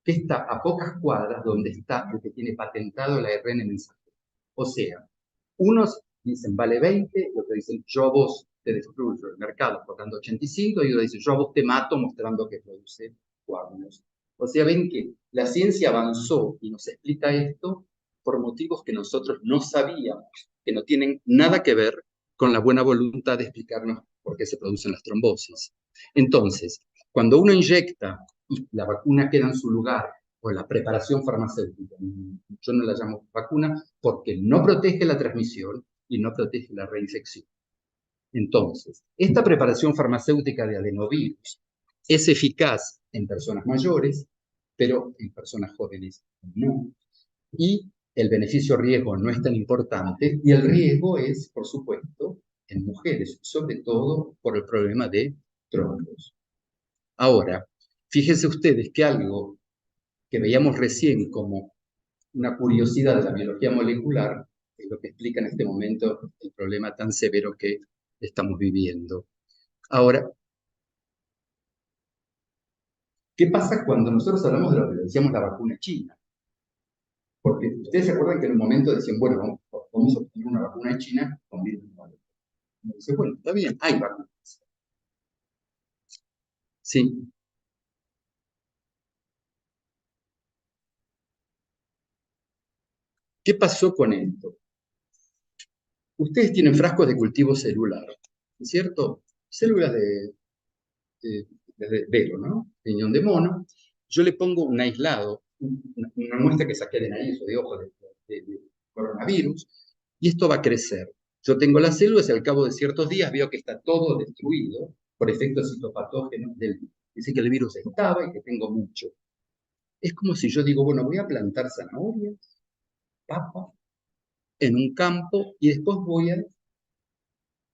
que está a pocas cuadras donde está el que tiene patentado el ARN mensajero. O sea, unos dicen vale 20, y otros dicen yo a vos te destruyo el mercado cobrando 85, y otros dicen yo a vos te mato mostrando que produce coágulos. O sea, ven que la ciencia avanzó y nos explica esto por motivos que nosotros no sabíamos, que no tienen nada que ver con la buena voluntad de explicarnos por qué se producen las trombosis. Entonces, cuando uno inyecta y la vacuna queda en su lugar, o la preparación farmacéutica, yo no la llamo vacuna porque no protege la transmisión y no protege la reinfección. Entonces, esta preparación farmacéutica de adenovirus es eficaz en personas mayores, pero en personas jóvenes no. Y el beneficio-riesgo no es tan importante, y el riesgo es, por supuesto, en mujeres, sobre todo por el problema de trombos. Ahora, fíjense ustedes que algo que veíamos recién como una curiosidad de la biología molecular es lo que explica en este momento el problema tan severo que estamos viviendo. Ahora, ¿qué pasa cuando nosotros hablamos de lo que decíamos la vacuna china? Porque ustedes se acuerdan que en un momento decían, bueno, vamos a obtener una vacuna china con virus nuevo. Dice, bueno, está bien, hay vacunas. Sí. ¿Qué pasó con esto? Ustedes tienen frascos de cultivo celular, ¿cierto? Células de vero, ¿no? Riñón de mono. Yo le pongo un aislado, una muestra que saqué de nariz o de ojo de coronavirus, y esto va a crecer. Yo tengo las células y al cabo de ciertos días veo que está todo destruido por efectos citopatógenos del virus. Dice que el virus estaba y que tengo mucho. Es como si yo digo, bueno, voy a plantar zanahorias, papas, en un campo y después voy a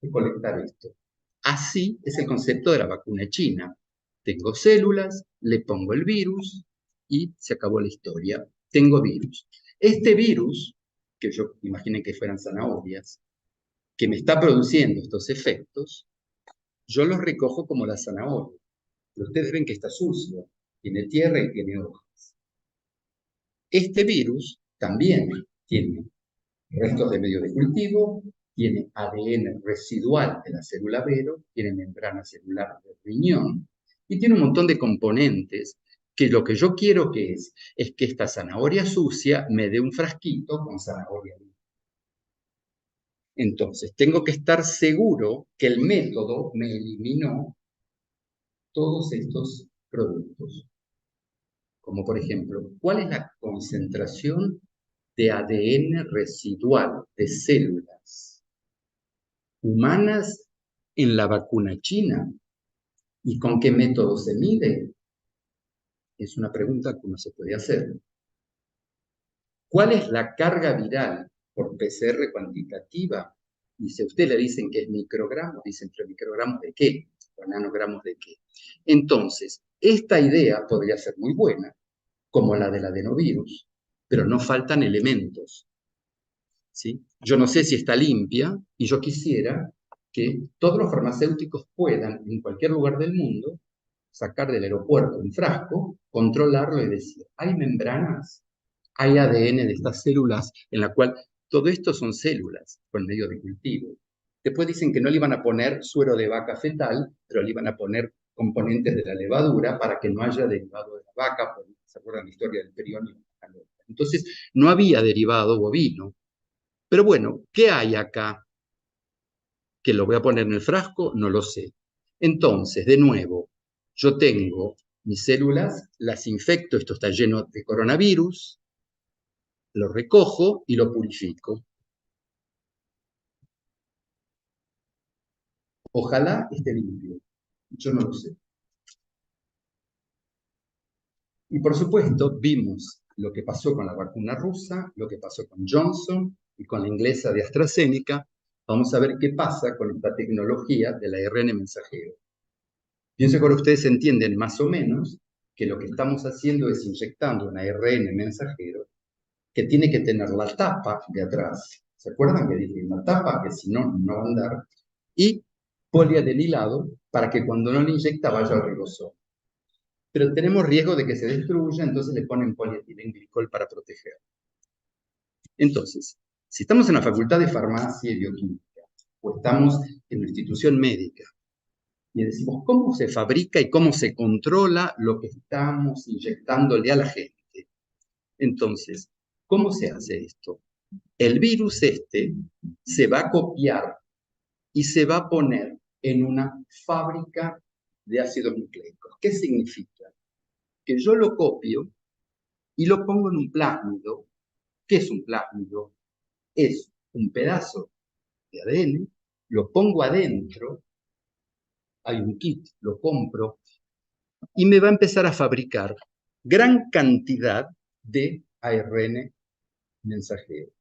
recolectar esto. Así es el concepto de la vacuna china. Tengo células, le pongo el virus y se acabó la historia. Tengo virus. Este virus, que yo imaginen que fueran zanahorias, que me está produciendo estos efectos, yo los recojo como la zanahoria. Pero ustedes ven que está sucio, tiene tierra y tiene hojas. Este virus también tiene restos de medio de cultivo, tiene ADN residual de la célula vero, tiene membrana celular del riñón y tiene un montón de componentes que lo que yo quiero es que esta zanahoria sucia me dé un frasquito con zanahoria limpia. Entonces, tengo que estar seguro que el método me eliminó todos estos productos. Como por ejemplo, ¿cuál es la concentración de ADN residual de células humanas en la vacuna china? ¿Y con qué método se mide? Es una pregunta que uno se puede hacer. ¿Cuál es la carga viral por PCR cuantitativa? Y si a usted le dicen que es microgramos, dicen, ¿pero microgramos de qué? ¿O nanogramos de qué? Entonces, esta idea podría ser muy buena, como la del adenovirus, pero no faltan elementos. ¿Sí? Yo no sé si está limpia y yo quisiera que todos los farmacéuticos puedan, en cualquier lugar del mundo, sacar del aeropuerto un frasco, controlarlo y decir, hay membranas, hay ADN de estas células, en la cual todo esto son células con medio de cultivo. Después dicen que no le iban a poner suero de vaca fetal, pero le iban a poner componentes de la levadura para que no haya derivado de la vaca, porque se acuerdan la historia del periónimo. Entonces, no había derivado bovino. Pero bueno, ¿qué hay acá? ¿Que lo voy a poner en el frasco? No lo sé. Entonces, de nuevo, yo tengo mis células, las infecto, esto está lleno de coronavirus, lo recojo y lo purifico. Ojalá esté limpio. Yo no lo sé. Y por supuesto, vimos lo que pasó con la vacuna rusa, lo que pasó con Johnson y con la inglesa de AstraZeneca. Vamos a ver qué pasa con esta tecnología del ARN mensajero. Pienso que ahora ustedes entienden más o menos que lo que estamos haciendo es inyectando un ARN mensajero que tiene que tener la tapa de atrás. ¿Se acuerdan que dije una tapa que si no, no va a andar? Y poliadenilado para que cuando no le inyecta vaya al ribosoma. Pero tenemos riesgo de que se destruya, entonces le ponen polietilenglicol para proteger. Entonces, si estamos en la Facultad de Farmacia y Bioquímica, o estamos en una institución médica, y decimos cómo se fabrica y cómo se controla lo que estamos inyectándole a la gente. Entonces, ¿cómo se hace esto? El virus este se va a copiar y se va a poner en una fábrica de ácidos nucleicos. ¿Qué significa? Que yo lo copio y lo pongo en un plásmido. ¿Qué es un plásmido? Es un pedazo de ADN, lo pongo adentro, hay un kit, lo compro, y me va a empezar a fabricar gran cantidad de ARN mensajero.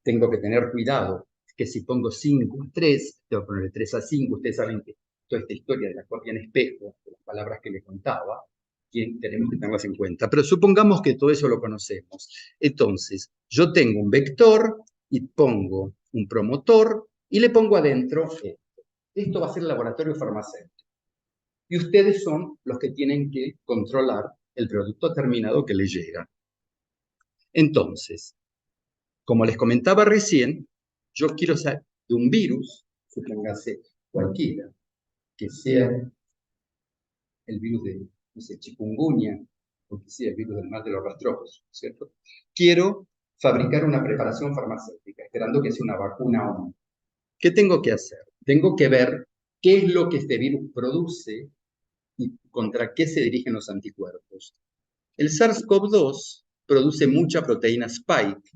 Tengo que tener cuidado, que si pongo 5 a 3, tengo que ponerle 3 a 5, ustedes saben que toda esta historia de la copia en espejo, de las palabras que les contaba, tenemos que tenerlas en cuenta. Pero supongamos que todo eso lo conocemos. Entonces, yo tengo un vector y pongo un promotor y le pongo adentro esto. Esto va a ser el laboratorio farmacéutico. Y ustedes son los que tienen que controlar el producto terminado que les llega. Entonces, como les comentaba recién, yo quiero saber de un virus, supóngase cualquiera, que sea el virus de, no sé, chikungunya, o que sea el virus del mal de los rastrojos, ¿cierto? Quiero fabricar una preparación farmacéutica, esperando que sea una vacuna o no. ¿Qué tengo que hacer? Tengo que ver qué es lo que este virus produce y contra qué se dirigen los anticuerpos. El SARS-CoV-2 produce mucha proteína spike,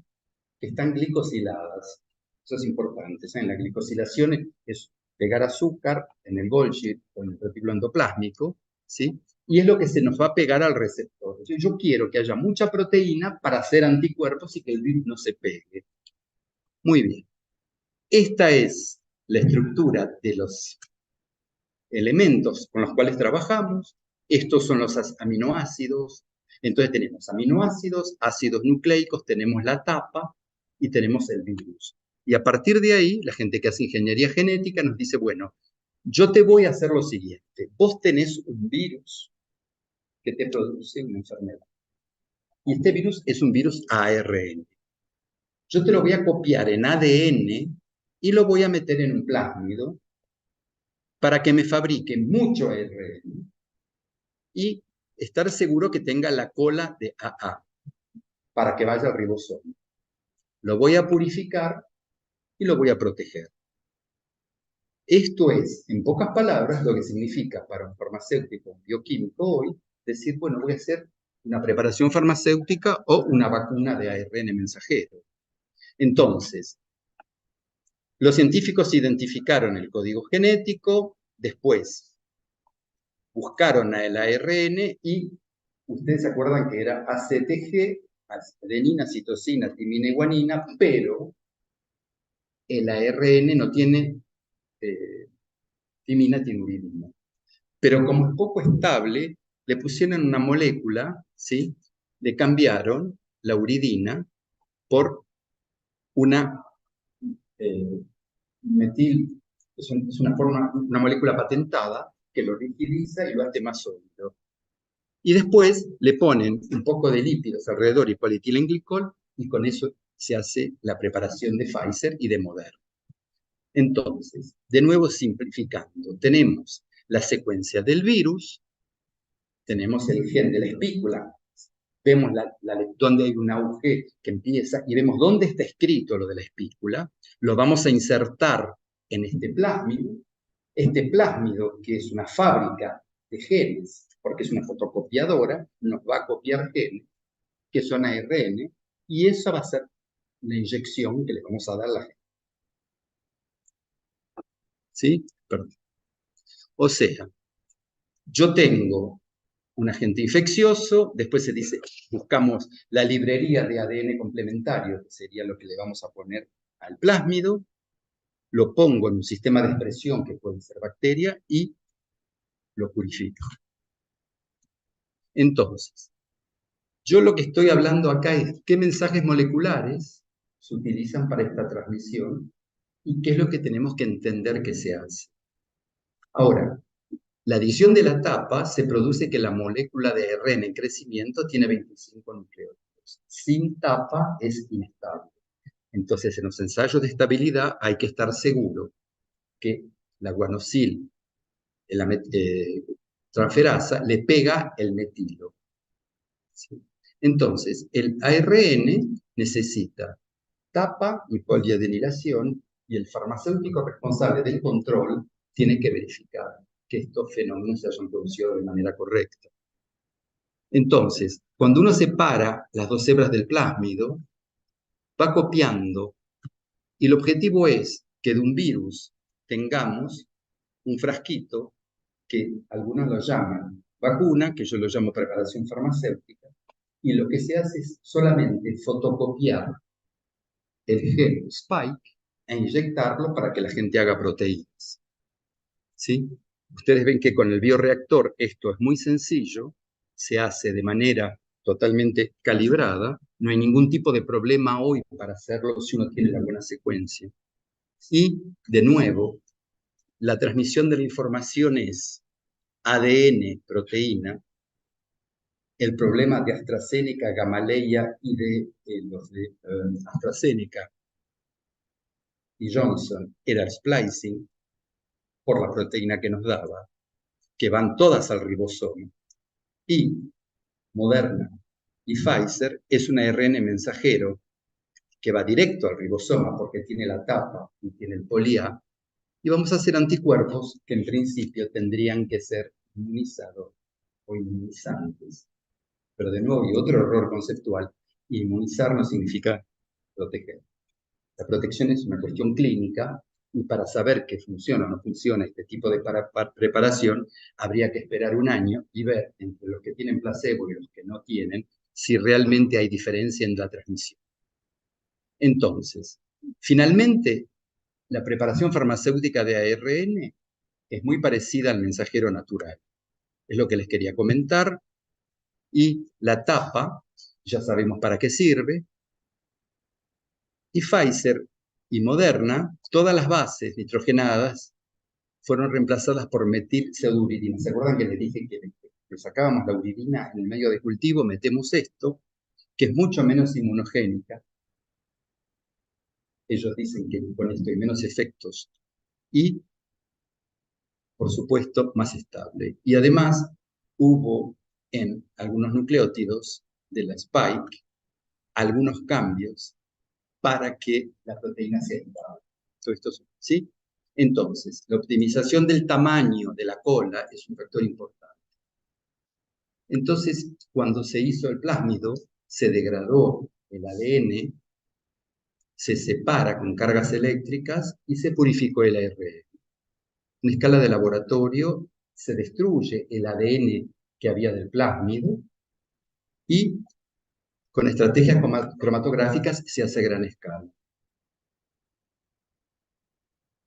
que están glicosiladas. Eso es importante. ¿Saben? La glicosilación es pegar azúcar en el Golgi o en el retículo endoplásmico, ¿sí? Y es lo que se nos va a pegar al receptor. Yo quiero que haya mucha proteína para hacer anticuerpos y que el virus no se pegue. Muy bien. Esta es la estructura de los elementos con los cuales trabajamos. Estos son los aminoácidos. Entonces tenemos aminoácidos, ácidos nucleicos, tenemos la tapa y tenemos el virus. Y a partir de ahí, la gente que hace ingeniería genética nos dice, bueno, yo te voy a hacer lo siguiente. Vos tenés un virus que te produce una enfermedad. Y este virus es un virus ARN. Yo te lo voy a copiar en ADN y lo voy a meter en un plásmido para que me fabrique mucho ARN y estar seguro que tenga la cola de AA para que vaya al ribosoma. Lo voy a purificar y lo voy a proteger. Esto es, en pocas palabras, lo que significa para un farmacéutico, un bioquímico hoy, decir, bueno, voy a hacer una preparación farmacéutica o una vacuna de ARN mensajero. Entonces, los científicos identificaron el código genético, después buscaron el ARN y ustedes se acuerdan que era ACTG, adenina, citosina, timina y guanina, pero el ARN no tiene timina, tiene uridina. Pero como es poco estable, le pusieron una molécula, ¿sí? Le cambiaron la uridina por una metil, es una molécula patentada que lo rigidiza y lo hace más sólido. Y después le ponen un poco de lípidos alrededor y polietilenglicol y con eso se hace la preparación de Pfizer y de Moderna. Entonces, de nuevo simplificando, tenemos la secuencia del virus, tenemos el gen de la espícula, vemos donde hay un auge que empieza y vemos dónde está escrito lo de la espícula, lo vamos a insertar en este plásmido. Este plásmido, que es una fábrica de genes, porque es una fotocopiadora, nos va a copiar genes, que son ARN, y esa va a ser la inyección que le vamos a dar a la gente. ¿Sí? Perdón. O sea, yo tengo un agente infeccioso, después se dice, buscamos la librería de ADN complementario, que sería lo que le vamos a poner al plásmido, lo pongo en un sistema de expresión que puede ser bacteria y lo purifico. Entonces, yo lo que estoy hablando acá es qué mensajes moleculares se utilizan para esta transmisión y qué es lo que tenemos que entender que se hace. Ahora, la adición de la tapa se produce que la molécula de ARN en crecimiento tiene 25 nucleótidos. Sin tapa es inestable. Entonces, en los ensayos de estabilidad hay que estar seguro que la guanosil, la transferasa, le pega el metilo. ¿Sí? Entonces, el ARN necesita tapa y poliadenilación y el farmacéutico responsable del control tiene que verificar que estos fenómenos se hayan producido de manera correcta. Entonces, cuando uno separa las dos hebras del plásmido, va copiando y el objetivo es que de un virus tengamos un frasquito que algunos lo llaman vacuna, que yo lo llamo preparación farmacéutica, y lo que se hace es solamente fotocopiar el gen spike e inyectarlo para que la gente haga proteínas. ¿Sí? Ustedes ven que con el bioreactor esto es muy sencillo, se hace de manera totalmente calibrada, no hay ningún tipo de problema hoy para hacerlo si uno tiene la buena secuencia. Y, de nuevo, la transmisión de la información es ADN, proteína. El problema de AstraZeneca, Gamaleya y de los de AstraZeneca y Johnson era el splicing por la proteína que nos daba, que van todas al ribosomo. Y Moderna y Pfizer es un ARN mensajero que va directo al ribosoma porque tiene la tapa y tiene el poli-A, y vamos a hacer anticuerpos que en principio tendrían que ser inmunizados o inmunizantes. Pero de nuevo, y otro error conceptual, inmunizar no significa proteger. La protección es una cuestión clínica y para saber que funciona o no funciona este tipo de preparación, habría que esperar un año y ver entre los que tienen placebo y los que no tienen si realmente hay diferencia en la transmisión. Entonces, finalmente, la preparación farmacéutica de ARN es muy parecida al mensajero natural. Es lo que les quería comentar. Y la tapa, ya sabemos para qué sirve. Y Pfizer y Moderna, todas las bases nitrogenadas fueron reemplazadas por metilpseudouridina. ¿Se acuerdan que les dije que le sacábamos la uridina en el medio de cultivo? Metemos esto, que es mucho menos inmunogénica. Ellos dicen que con esto hay menos efectos. Y, por supuesto, más estable. Y además, hubo en algunos nucleótidos de la spike algunos cambios para que la proteína sea estable. Todo esto, ¿sí? Entonces, la optimización del tamaño de la cola es un factor importante. Entonces, cuando se hizo el plásmido, se degradó el ADN, se separa con cargas eléctricas y se purificó el ARN. En escala de laboratorio, se destruye el ADN que había del plásmido y con estrategias cromatográficas se hace a gran escala.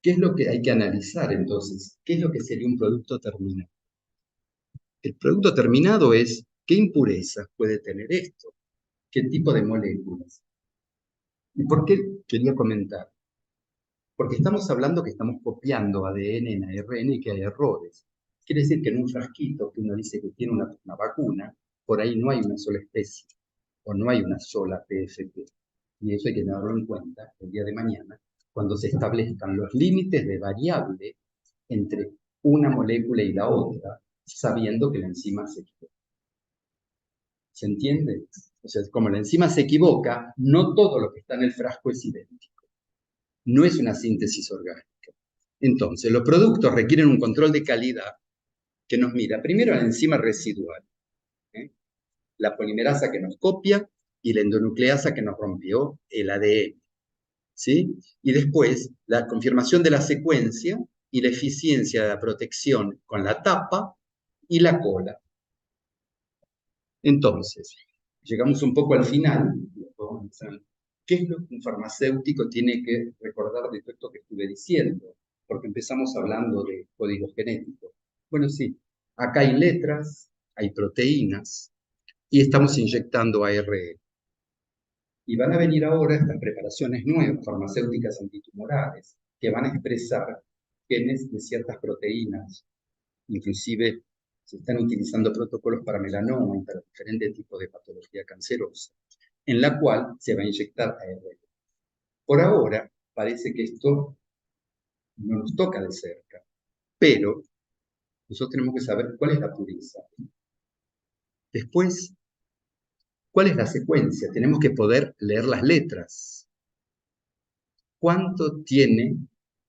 ¿Qué es lo que hay que analizar entonces? ¿Qué es lo que sería un producto terminado? El producto terminado es qué impurezas puede tener esto, qué tipo de moléculas. ¿Y por qué quería comentar? Porque estamos hablando que estamos copiando ADN en ARN y que hay errores. Quiere decir que en un frasquito que uno dice que tiene una vacuna, por ahí no hay una sola especie o no hay una sola PFP. Y eso hay que tenerlo en cuenta el día de mañana, cuando se establezcan los límites de variable entre una molécula y la otra, sabiendo que la enzima se equivoca. ¿Se entiende? O sea, como la enzima se equivoca, no todo lo que está en el frasco es idéntico. No es una síntesis orgánica. Entonces, los productos requieren un control de calidad que nos mira primero la enzima residual, ¿eh? La polimerasa que nos copia y la endonucleasa que nos rompió el ADN, ¿sí? Y después la confirmación de la secuencia y la eficiencia de la protección con la tapa y la cola. Entonces, llegamos un poco al final. ¿Qué es lo que un farmacéutico tiene que recordar de todo esto que estuve diciendo? Porque empezamos hablando de códigos genéticos. Bueno, sí, acá hay letras, hay proteínas y estamos inyectando ARN. Y van a venir ahora estas preparaciones nuevas, farmacéuticas antitumorales, que van a expresar genes de ciertas proteínas. Inclusive se están utilizando protocolos para melanoma y para diferentes tipos de patología cancerosa, en la cual se va a inyectar ARN. Por ahora, parece que esto no nos toca de cerca, pero nosotros tenemos que saber cuál es la pureza. Después, ¿cuál es la secuencia? Tenemos que poder leer las letras. ¿Cuánto tiene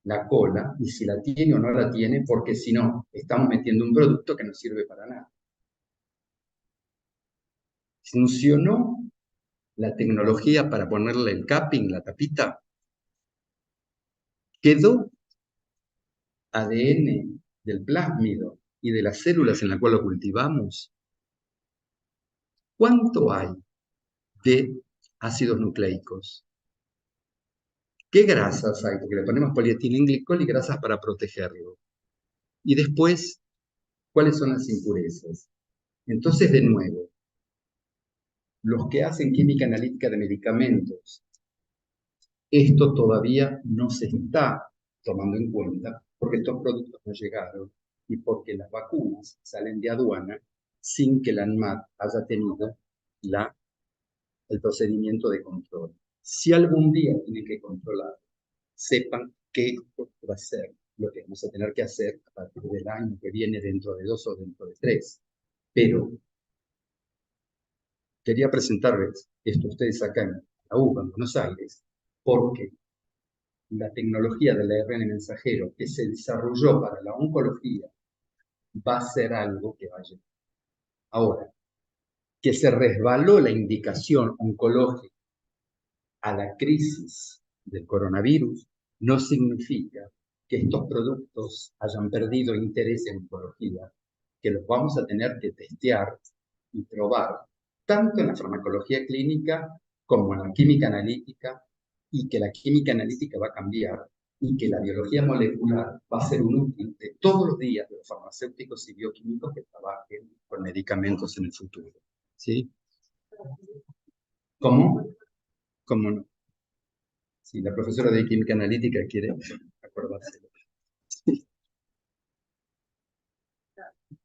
la cola? Y si la tiene o no la tiene, porque si no, estamos metiendo un producto que no sirve para nada. ¿Funcionó la tecnología para ponerle el capping, la tapita? ¿Quedó ADN del plásmido y de las células en las cuales lo cultivamos? ¿Cuánto hay de ácidos nucleicos? ¿Qué grasas hay? Porque le ponemos polietilenglicol y grasas para protegerlo. Y después, ¿cuáles son las impurezas? Entonces, de nuevo, los que hacen química analítica de medicamentos, esto todavía no se está tomando en cuenta porque estos productos no llegaron y porque las vacunas salen de aduana sin que la ANMAT haya tenido el procedimiento de control. Si algún día tienen que controlar, sepan que esto va a ser lo que vamos a tener que hacer a partir del año que viene, dentro de 2 o dentro de 3. Pero quería presentarles esto a ustedes acá en la UBA, en Buenos Aires, porque la tecnología del ARN mensajero que se desarrolló para la oncología va a ser algo que vaya. Ahora, que se resbaló la indicación oncológica a la crisis del coronavirus, no significa que estos productos hayan perdido interés en oncología, que los vamos a tener que testear y probar, tanto en la farmacología clínica como en la química analítica, y que la química analítica va a cambiar, y que la biología molecular va a ser un útil de todos los días de los farmacéuticos y bioquímicos que trabajen con medicamentos en el futuro. ¿Sí? ¿Cómo? ¿Cómo no? Si la profesora de química analítica quiere acordarse.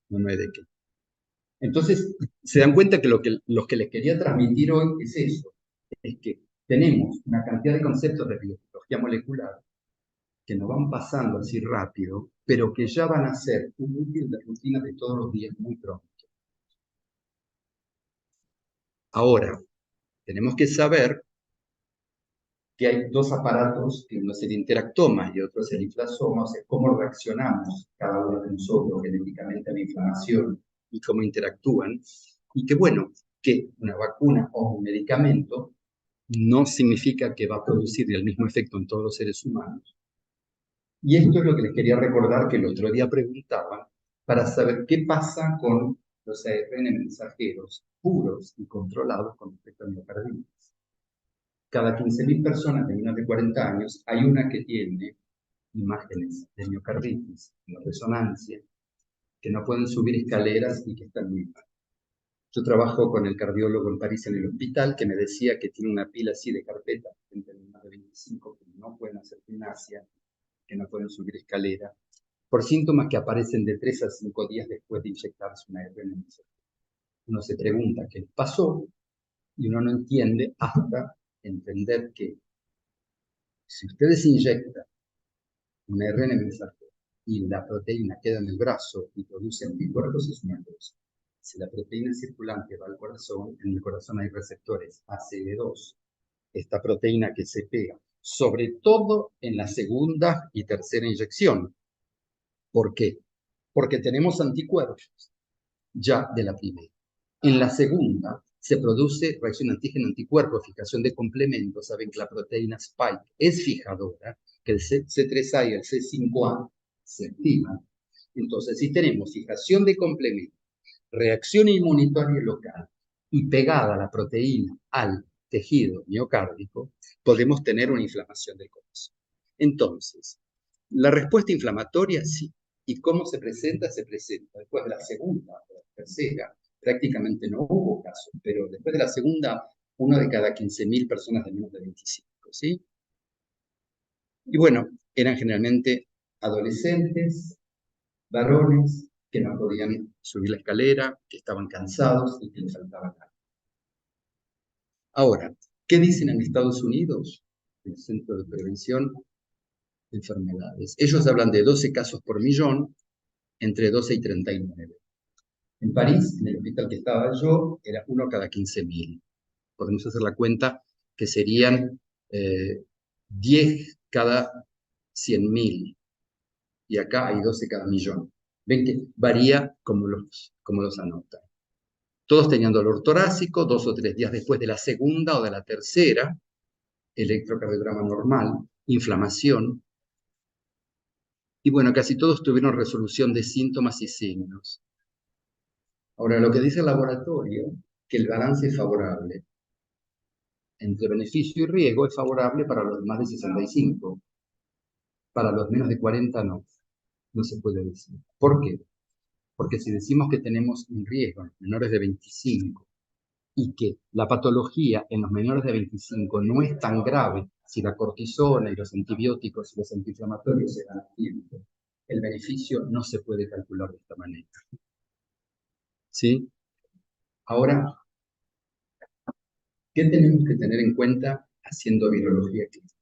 No hay de qué. Entonces, se dan cuenta que lo que les quería transmitir hoy es eso, es que tenemos una cantidad de conceptos de biología molecular que nos van pasando así rápido, pero que ya van a ser un útil de rutina de todos los días muy pronto. Ahora, tenemos que saber que hay dos aparatos, que uno es el interactoma y otro es el inflasoma, o sea, cómo reaccionamos cada uno de nosotros genéticamente a la inflamación y cómo interactúan, y que bueno, que una vacuna o un medicamento no significa que va a producir el mismo efecto en todos los seres humanos. Y esto es lo que les quería recordar que el otro día preguntaban para saber qué pasa con los ARN mensajeros puros y controlados con respecto a miocarditis. Cada 15.000 personas de menos de 40 años hay una que tiene imágenes de miocarditis, de resonancia, que no pueden subir escaleras y que están muy mal. Yo trabajo con el cardiólogo en París en el hospital que me decía que tiene una pila así de carpetas, gente de más de 25 que no pueden hacer gimnasia, que no pueden subir escalera, por síntomas que aparecen de 3 a 5 días después de inyectarse una ARN. Uno se pregunta qué pasó y uno no entiende hasta entender que si ustedes inyectan un ARN mensajero y la proteína queda en el brazo y produce anticuerpos, es una cosa. Si la proteína circulante va al corazón, en el corazón hay receptores ACE2, esta proteína que se pega, sobre todo en la segunda y tercera inyección. ¿Por qué? Porque tenemos anticuerpos ya de la primera. En la segunda se produce reacción antígeno-anticuerpo, fijación de complementos. Saben que la proteína spike es fijadora, que el C3A y el C5A se activan. Entonces, si tenemos fijación de complementos, reacción inmunitaria local y pegada la proteína al tejido miocárdico, podemos tener una inflamación del corazón. Entonces, la respuesta inflamatoria sí. ¿Y cómo se presenta? Se presenta después de la segunda o la tercera. Prácticamente no hubo casos, pero después de la segunda, una de cada 15.000 personas de menos de 25, ¿sí? Y bueno, eran generalmente adolescentes, varones que no podían subir la escalera, que estaban cansados y que les faltaba algo. Ahora, ¿qué dicen en Estados Unidos? El Centro de Prevención de Enfermedades. Ellos hablan de 12 casos por millón, entre 12 y 39. En París, en el hospital que estaba yo, era uno cada 15.000. Podemos hacer la cuenta que serían 10 cada 100.000. Y acá hay 12 cada millón. Ven que varía como los anotan. Todos tenían dolor torácico, 2 o 3 días después de la segunda o de la tercera, electrocardiograma normal, inflamación. Y bueno, casi todos tuvieron resolución de síntomas y signos. Ahora, lo que dice el laboratorio, que el balance es favorable entre beneficio y riesgo, es favorable para los más de 65. Para los menos de 40 no se puede decir. ¿Por qué? Porque si decimos que tenemos un riesgo en los menores de 25 y que la patología en los menores de 25 no es tan grave si la cortisona y los antibióticos y los antiinflamatorios se dan a tiempo, el beneficio no se puede calcular de esta manera. ¿Sí? Ahora, ¿qué tenemos que tener en cuenta haciendo virología clínica?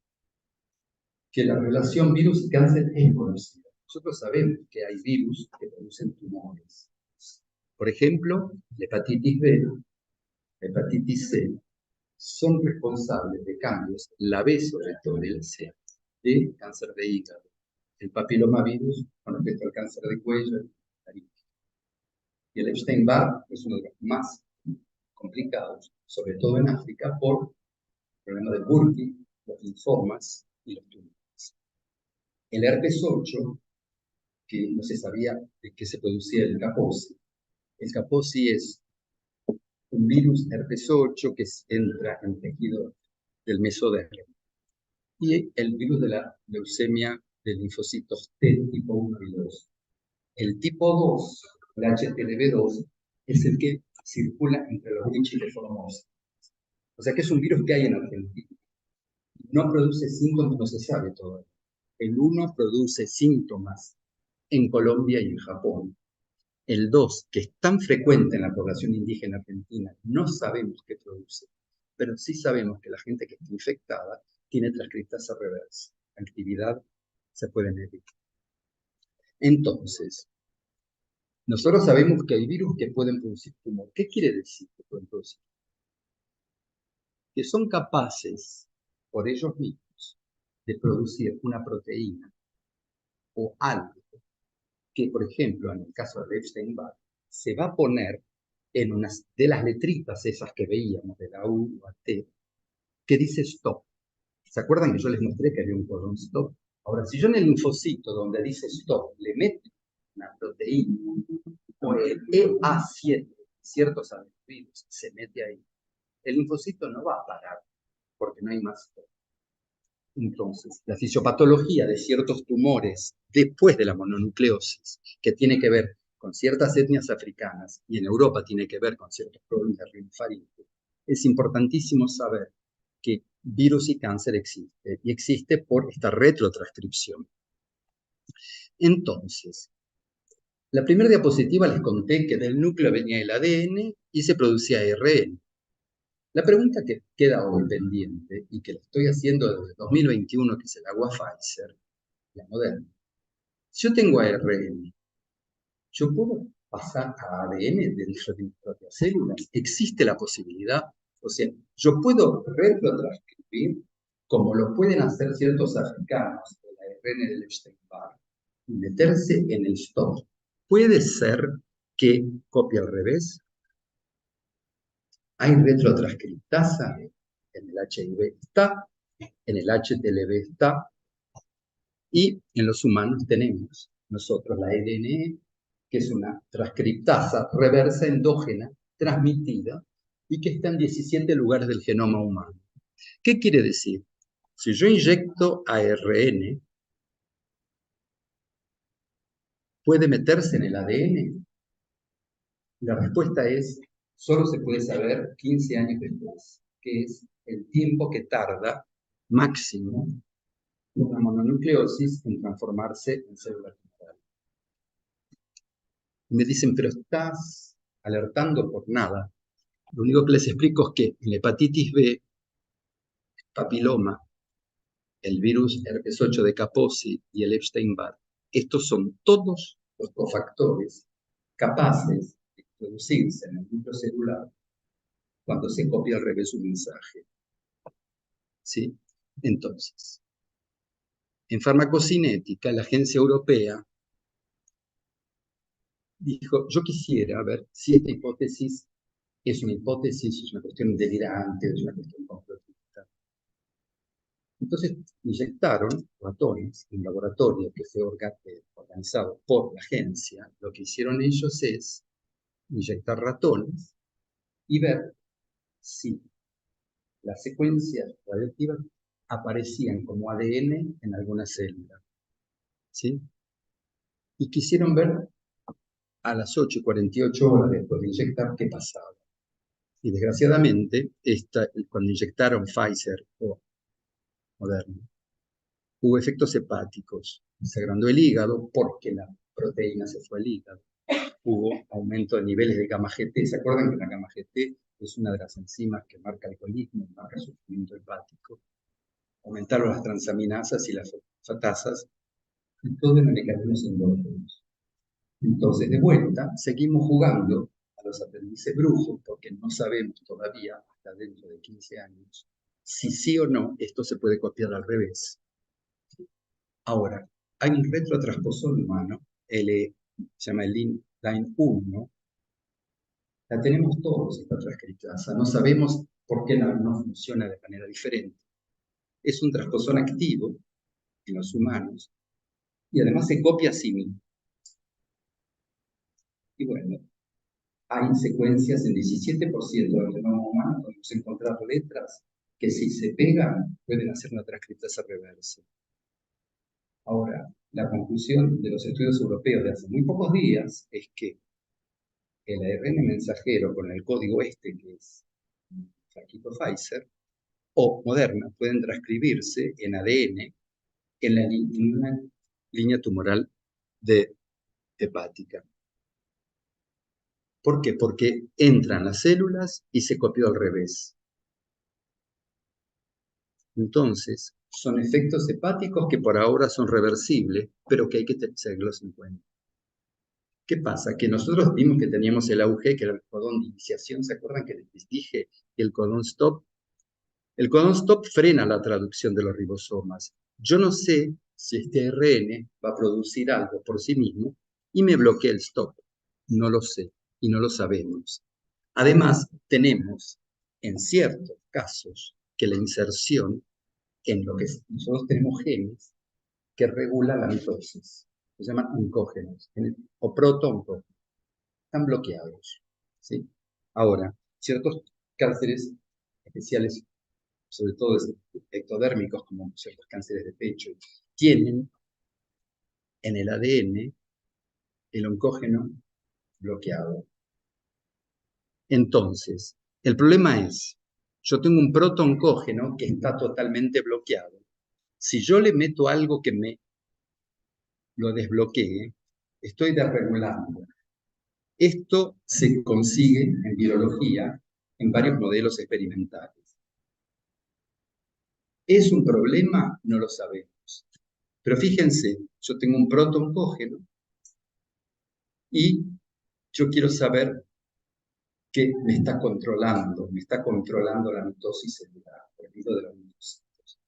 Que la relación virus y cáncer es conocida. Nosotros sabemos que hay virus que producen tumores. Por ejemplo, la hepatitis B, la hepatitis C, son responsables de cambios, la B sobre todo el C, de cáncer de hígado, el papilomavirus con respecto al cáncer de cuello, y el Epstein-Barr es uno de los más complicados, sobre todo en África, por el problema del Burkitt, los linfomas y los tumores. El herpes 8, que no se sabía de qué se producía el Kaposi. El Kaposi es un virus herpes 8 que entra en el tejido del mesodermo. Y el virus de la leucemia de linfocitos T tipo 1 y 2. El tipo 2, el HTLV2, es el que circula entre los bichos de Formosa. O sea que es un virus que hay en Argentina. No produce síntomas, no se sabe todavía. El 1 produce síntomas en Colombia y en Japón. El 2, que es tan frecuente en la población indígena argentina, no sabemos qué produce, pero sí sabemos que la gente que está infectada tiene transcriptasa reversa. La actividad se puede medir. Entonces, nosotros sabemos que hay virus que pueden producir tumor. ¿Qué quiere decir que pueden producir? Que son capaces, por ellos mismos, de producir una proteína o algo que, por ejemplo, en el caso de Epstein-Barr, se va a poner en unas de las letritas esas que veíamos, de la U a T, que dice stop. ¿Se acuerdan que yo les mostré que había un codón stop? Ahora, si yo en el linfocito donde dice stop le meto una proteína, o el EA7, ciertos antivirus, se mete ahí, el linfocito no va a parar, porque no hay más stop. Entonces, la fisiopatología de ciertos tumores después de la mononucleosis, que tiene que ver con ciertas etnias africanas y en Europa tiene que ver con ciertos problemas de rinfaringe, es importantísimo saber que virus y cáncer existe, y existe por esta retrotranscripción. Entonces, la primera diapositiva les conté que del núcleo venía el ADN y se producía ARN. La pregunta que queda hoy pendiente, y que la estoy haciendo desde 2021, que es el agua Pfizer, la Moderna. Si yo tengo ARN, ¿yo puedo pasa a ADN dentro de mis propias células. Existe la posibilidad. O sea, yo puedo retrotranscribir, como lo pueden hacer ciertos africanos, el ARN del Epstein-Barr, y meterse en el stop. Puede ser que copie al revés. Hay retrotranscriptasa, en el HIV está, en el HTLV está, y en los humanos tenemos nosotros la EDNE, que es una transcriptasa reversa endógena transmitida y que está en 17 lugares del genoma humano. ¿Qué quiere decir? Si yo inyecto ARN, ¿puede meterse en el ADN? La respuesta es, solo se puede saber 15 años después, que es el tiempo que tarda máximo una mononucleosis en transformarse en célula tumoral. Me dicen, pero estás alertando por nada. Lo único que les explico es que en la hepatitis B, papiloma, el virus herpes 8 de Kaposi y el Epstein-Barr, estos son todos los cofactores capaces de introducirse en el núcleo celular cuando se copia al revés un mensaje. ¿Sí? Entonces, en farmacocinética, la agencia europea dijo, yo quisiera ver si esta hipótesis es una hipótesis, es una cuestión delirante, es una cuestión complotista. Entonces inyectaron ratones en un laboratorio que fue organizado por la agencia. Lo que hicieron ellos es inyectar ratones y ver si las secuencias radioactivas aparecían como ADN en alguna célula. ¿Sí? Y quisieron ver a las 8:48 horas después de inyectar qué pasaba. Y desgraciadamente, cuando inyectaron Pfizer o Moderna, hubo efectos hepáticos. Se agrandó el hígado porque la proteína se fue al hígado. Hubo aumento de niveles de gamma GT. ¿Se acuerdan que la gamma GT es una de las enzimas que marca alcoholismo y marca sufrimiento hepático? Aumentaron las transaminasas y las fosfatasas, y todo en mecanismos endógenos. Entonces, de vuelta, seguimos jugando a los aprendices brujos, porque no sabemos todavía, hasta dentro de 15 años, si sí o no esto se puede copiar al revés. Ahora, hay un retrotransposón humano, se llama el Line 1, la tenemos todos esta transcriptasa, no sabemos por qué no funciona de manera diferente. Es un transposón activo en los humanos y además se copia a sí mismo. Y bueno, hay secuencias en 17% del genoma humano, podemos encontrar letras que si se pegan pueden hacer una transcriptasa reversa. Ahora, la conclusión de los estudios europeos de hace muy pocos días es que el ARN mensajero con el código que es Flaquito Pfizer, o Moderna, pueden transcribirse en ADN en una línea tumoral de hepática. ¿Por qué? Porque entran las células y se copió al revés. Entonces, son efectos hepáticos que por ahora son reversibles, pero que hay que tenerlos en cuenta. ¿Qué pasa? Que nosotros vimos que teníamos el AUG, que era el codón de iniciación. ¿Se acuerdan que les dije que el codón stop? El codón stop frena la traducción de los ribosomas. Yo no sé si este ARN va a producir algo por sí mismo y me bloquea el stop. No lo sé y no lo sabemos. Además, tenemos en ciertos casos que la inserción en lo que nosotros tenemos genes que regulan la mitosis. Se llaman oncógenos o proto-oncógenos. Están bloqueados. ¿Sí? Ahora, ciertos cánceres especiales, sobre todo ectodérmicos, como ciertos cánceres de pecho, tienen en el ADN el oncógeno bloqueado. Entonces, el problema es, yo tengo un proto-oncógeno que está totalmente bloqueado. Si yo le meto algo que me lo desbloquee, estoy desregulando. Esto se consigue en virología en varios modelos experimentales. ¿Es un problema? No lo sabemos. Pero fíjense, yo tengo un proto-oncógeno y yo quiero saber que me está controlando la mitosis celular, por ejemplo, de los linfocitos.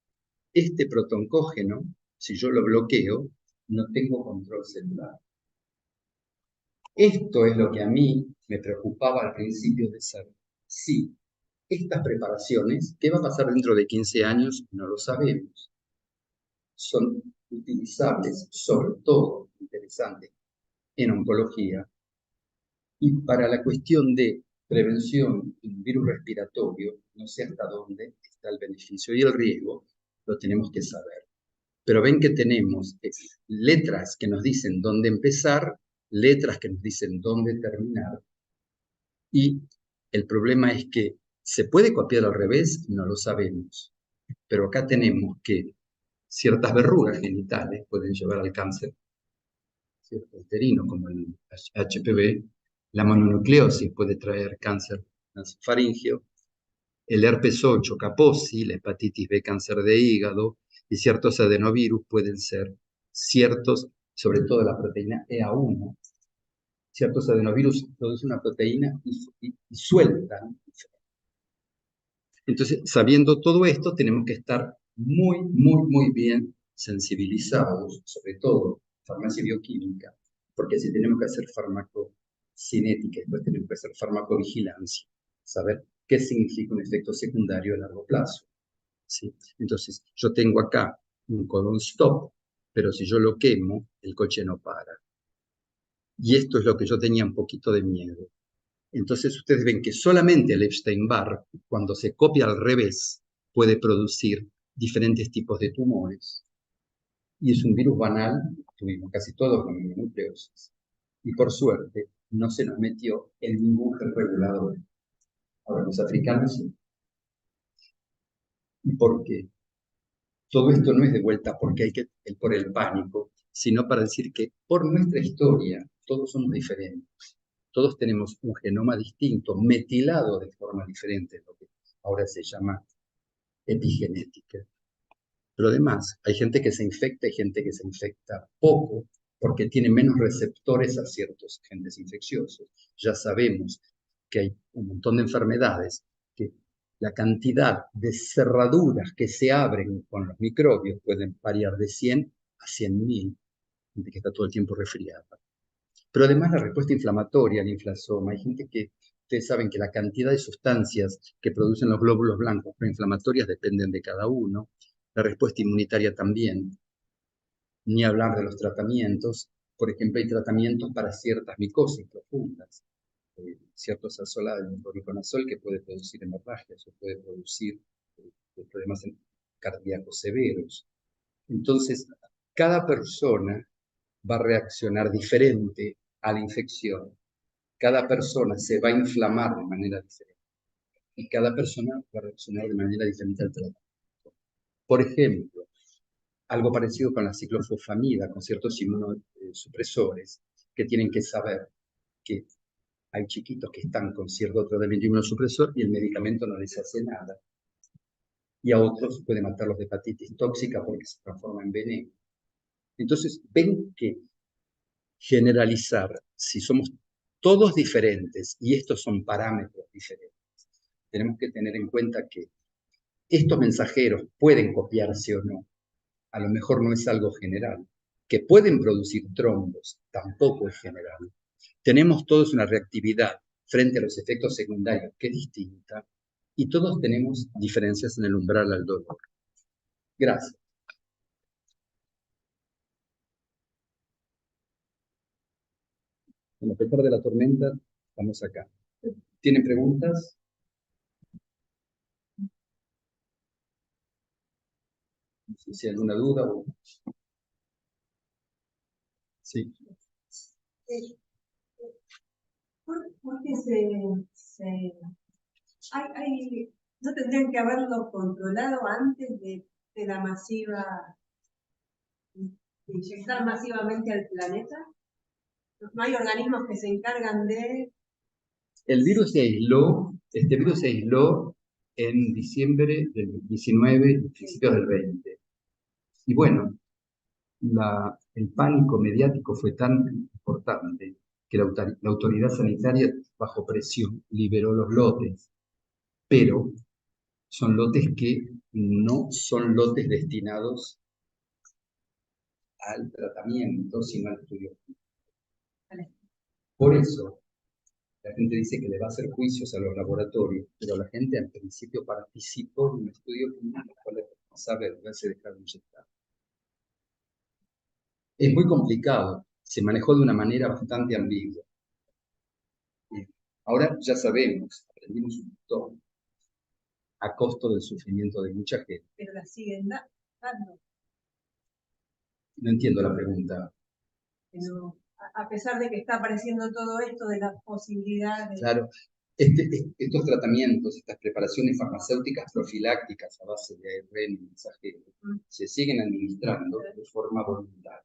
Este protoncógeno, si yo lo bloqueo, no tengo control celular. Esto es lo que a mí me preocupaba al principio de saber. Sí, estas preparaciones, ¿qué va a pasar dentro de 15 años? No lo sabemos. Son utilizables, sobre todo, interesantes, en oncología, y para la cuestión de prevención de un virus respiratorio, no sé hasta dónde está el beneficio y el riesgo, lo tenemos que saber. Pero ven que tenemos letras que nos dicen dónde empezar, letras que nos dicen dónde terminar, y el problema es que ¿se puede copiar al revés? No lo sabemos. Pero acá tenemos que ciertas verrugas genitales pueden llevar al cáncer, ¿cierto? Uterino, como el HPV, la mononucleosis puede traer cáncer faríngeo, el herpes 8, Kaposi, la hepatitis B, cáncer de hígado, y ciertos adenovirus pueden ser ciertos, sobre todo la proteína EA1, ciertos adenovirus producen una proteína y sueltan. Entonces, sabiendo todo esto, tenemos que estar muy, muy, muy bien sensibilizados, sobre todo farmacia bioquímica, porque si tenemos que hacer farmacocinética, después tenemos que hacer farmacovigilancia, saber qué significa un efecto secundario a largo plazo. ¿Sí? Entonces, yo tengo acá un codón stop, pero si yo lo quemo, el coche no para. Y esto es lo que yo tenía un poquito de miedo. Entonces ustedes ven que solamente el Epstein-Barr, cuando se copia al revés, puede producir diferentes tipos de tumores. Y es un virus banal, tuvimos casi todos con mononucleosis. Y por suerte, no se nos metió en ningún gen regulador. Ahora, los africanos sí. ¿Y por qué? Todo esto no es de vuelta porque hay que por el pánico, sino para decir que por nuestra historia todos somos diferentes. Todos tenemos un genoma distinto, metilado de forma diferente, lo que ahora se llama epigenética. Pero además, hay gente que se infecta y gente que se infecta poco porque tiene menos receptores a ciertos agentes infecciosos. Ya sabemos que hay un montón de enfermedades que la cantidad de cerraduras que se abren con los microbios pueden variar de 100 a 100.000, gente que está todo el tiempo resfriada. Pero además la respuesta inflamatoria al inflasoma, hay gente que, ustedes saben que la cantidad de sustancias que producen los glóbulos blancos proinflamatorias dependen de cada uno, la respuesta inmunitaria también, ni hablar de los tratamientos. Por ejemplo, hay tratamientos para ciertas micosis profundas, ciertos azolados, el voriconazol que puede producir hemorragias o puede producir problemas cardíacos severos. Entonces, cada persona va a reaccionar diferente a la infección. Cada persona se va a inflamar de manera diferente y cada persona va a reaccionar de manera diferente al tratamiento. Por ejemplo, algo parecido con la ciclofosfamida, con ciertos inmunosupresores, que tienen que saber que hay chiquitos que están con cierto tratamiento inmunosupresor y el medicamento no les hace nada. Y a otros puede matarlos de hepatitis tóxica porque se transforma en veneno. Entonces, ven que generalizar, si somos todos diferentes y estos son parámetros diferentes, tenemos que tener en cuenta que estos mensajeros pueden copiarse o no. A lo mejor no es algo general. Que pueden producir trombos, tampoco es general. Tenemos todos una reactividad frente a los efectos secundarios que es distinta y todos tenemos diferencias en el umbral al dolor. Gracias. Bueno, a pesar de la tormenta, estamos acá. ¿Tienen preguntas? No sé si hay alguna duda o... Sí. ¿Por qué no tendrían que haberlo controlado antes de la masiva, de inyectar masivamente al planeta? ¿No hay organismos que se encargan de...? El virus se aisló, este virus se aisló en diciembre del 19, principios del 20. Y bueno, el pánico mediático fue tan importante que la autoridad sanitaria, bajo presión, liberó los lotes, pero son lotes que no son lotes destinados al tratamiento, sino al estudio. Por eso, la gente dice que le va a hacer juicios a los laboratorios, pero la gente al principio participó en un estudio clínico para saber dónde se dejar de inyectar. Es muy complicado, se manejó de una manera bastante ambigua. Ahora ya sabemos, aprendimos un montón, a costo del sufrimiento de mucha gente. Pero la siguen dando. No entiendo la pregunta. Pero a pesar de que está apareciendo todo esto de la posibilidad de... Claro, estos tratamientos, estas preparaciones farmacéuticas profilácticas a base de ARN mensajero, se siguen administrando de forma voluntaria.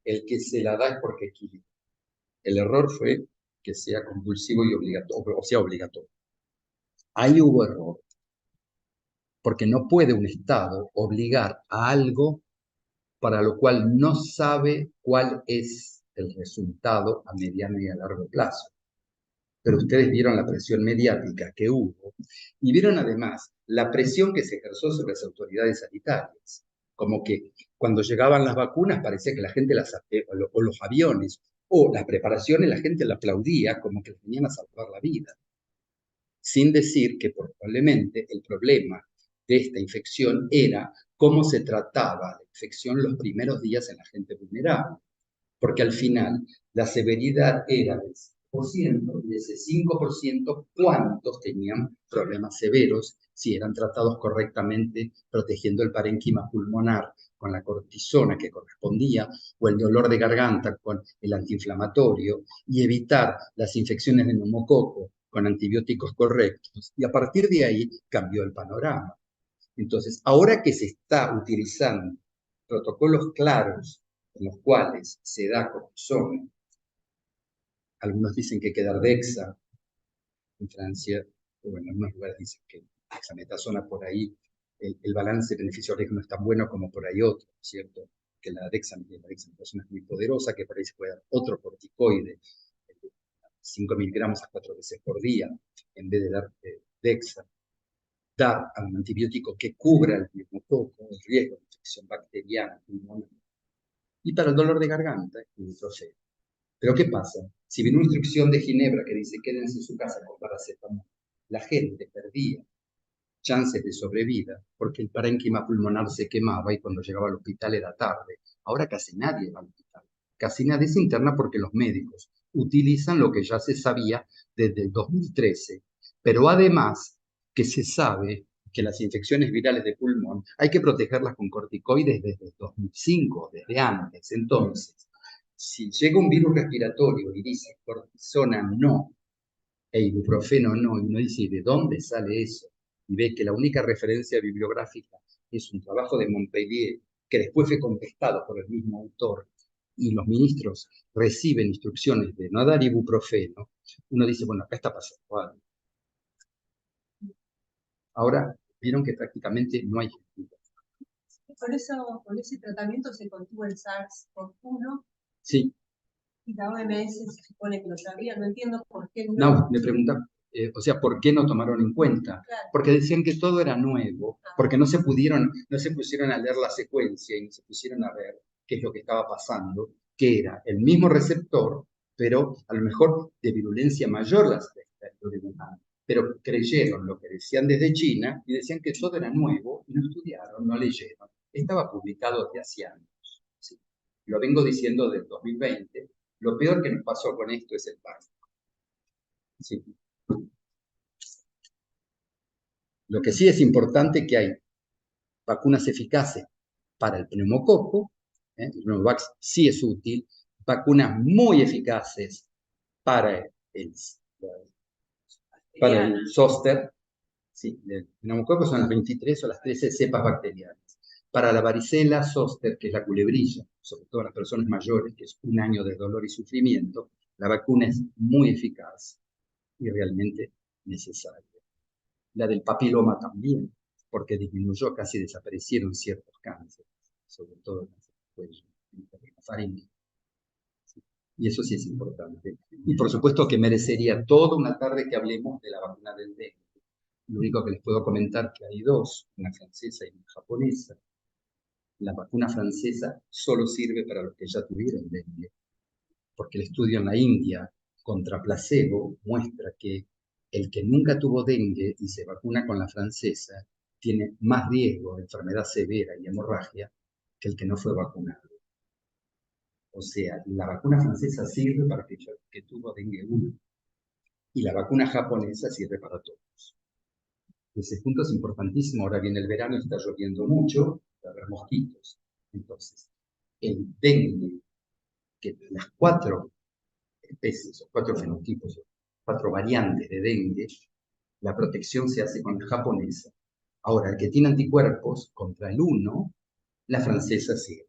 El que se la da es porque quiere. El error fue que sea compulsivo y obligatorio, o sea, obligatorio. Ahí hubo error, porque no puede un Estado obligar a algo para lo cual no sabe cuál es el resultado a mediano y a largo plazo. Pero ustedes vieron la presión mediática que hubo y vieron además la presión que se ejerció sobre las autoridades sanitarias. Como que cuando llegaban las vacunas parecía que la gente o los aviones o las preparaciones, la gente la aplaudía como que venían a salvar la vida. Sin decir que probablemente el problema de esta infección era cómo se trataba la infección los primeros días en la gente vulnerable. Porque al final la severidad era del 5%, y de ese 5%, ¿cuántos tenían problemas severos si eran tratados correctamente, protegiendo el parénquima pulmonar con la cortisona que correspondía, o el dolor de garganta con el antiinflamatorio, y evitar las infecciones de neumococo con antibióticos correctos? Y a partir de ahí cambió el panorama. Entonces, ahora que se está utilizando protocolos claros en los cuales se da cortisona, algunos dicen que hay que dar Dexa, en Francia, o en algunos lugares dicen que dexametasona por ahí, el balance beneficio-riesgo no es tan bueno como por ahí otro, ¿cierto? Que la dexametasona es muy poderosa, que por ahí se puede dar otro corticoide, 5 miligramos a 4 veces por día, en vez de dar Dexa. Dar a un antibiótico que cubra el neumococo, el riesgo de infección bacteriana, pulmonar. Y para el dolor de garganta, el nitrogeno. Pero ¿qué pasa? Si viene una instrucción de Ginebra que dice quédense en su casa con paracetamol, la gente perdía chances de sobrevida porque el parénquima pulmonar se quemaba y cuando llegaba al hospital era tarde. Ahora casi nadie va al hospital. Casi nadie se interna porque los médicos utilizan lo que ya se sabía desde el 2013. Pero además que se sabe que las infecciones virales de pulmón hay que protegerlas con corticoides desde el 2005, desde antes. Entonces, si llega un virus respiratorio y dice cortisona no, e ibuprofeno no, y uno dice, ¿de dónde sale eso? Y ve que la única referencia bibliográfica es un trabajo de Montpellier, que después fue contestado por el mismo autor, y los ministros reciben instrucciones de no dar ibuprofeno, uno dice, bueno, acá está pasando algo. Ahora, vieron que prácticamente no hay. Por eso, con ese tratamiento se contuvo el SARS-CoV-1. Sí. Y la OMS se supone que lo sabía, no entiendo por qué no. No, me pregunta, o sea, ¿por qué no tomaron en cuenta? Claro. Porque decían que todo era nuevo, porque no se pusieron a leer la secuencia y no se pusieron a ver qué es lo que estaba pasando, que era el mismo receptor, pero a lo mejor de virulencia mayor la de Wuhan. Pero creyeron lo que decían desde China y decían que todo era nuevo y no estudiaron, no leyeron. Estaba publicado desde hace años. ¿Sí? Lo vengo diciendo desde 2020. Lo peor que nos pasó con esto es el pánico. Sí. Lo que sí es importante que hay vacunas eficaces para el pneumococo, el Pneumovax sí es útil, vacunas muy eficaces para el zóster, sí, el pneumococo son las 23 o las 13 cepas bacterianas. Para la varicela zóster, que es la culebrilla, sobre todo en las personas mayores, que es un año de dolor y sufrimiento, la vacuna es muy eficaz y realmente necesaria. La del papiloma también, porque disminuyó, casi desaparecieron ciertos cánceres, sobre todo el cáncer del cuello, la faringe. Y eso sí es importante. Y por supuesto que merecería toda una tarde que hablemos de la vacuna del dengue. Lo único que les puedo comentar que hay dos, una francesa y una japonesa. La vacuna francesa solo sirve para los que ya tuvieron dengue, porque el estudio en la India contra placebo muestra que el que nunca tuvo dengue y se vacuna con la francesa tiene más riesgo de enfermedad severa y hemorragia que el que no fue vacunado. O sea, la vacuna francesa sirve para aquel que tuvo dengue 1 y la vacuna japonesa sirve para todos. Ese punto es importantísimo. Ahora viene el verano y está lloviendo mucho, va a haber mosquitos. Entonces, el dengue, que las 4 especies, o 4 fenotipos, o 4 variantes de dengue, la protección se hace con la japonesa. Ahora, el que tiene anticuerpos contra el 1, la francesa sirve.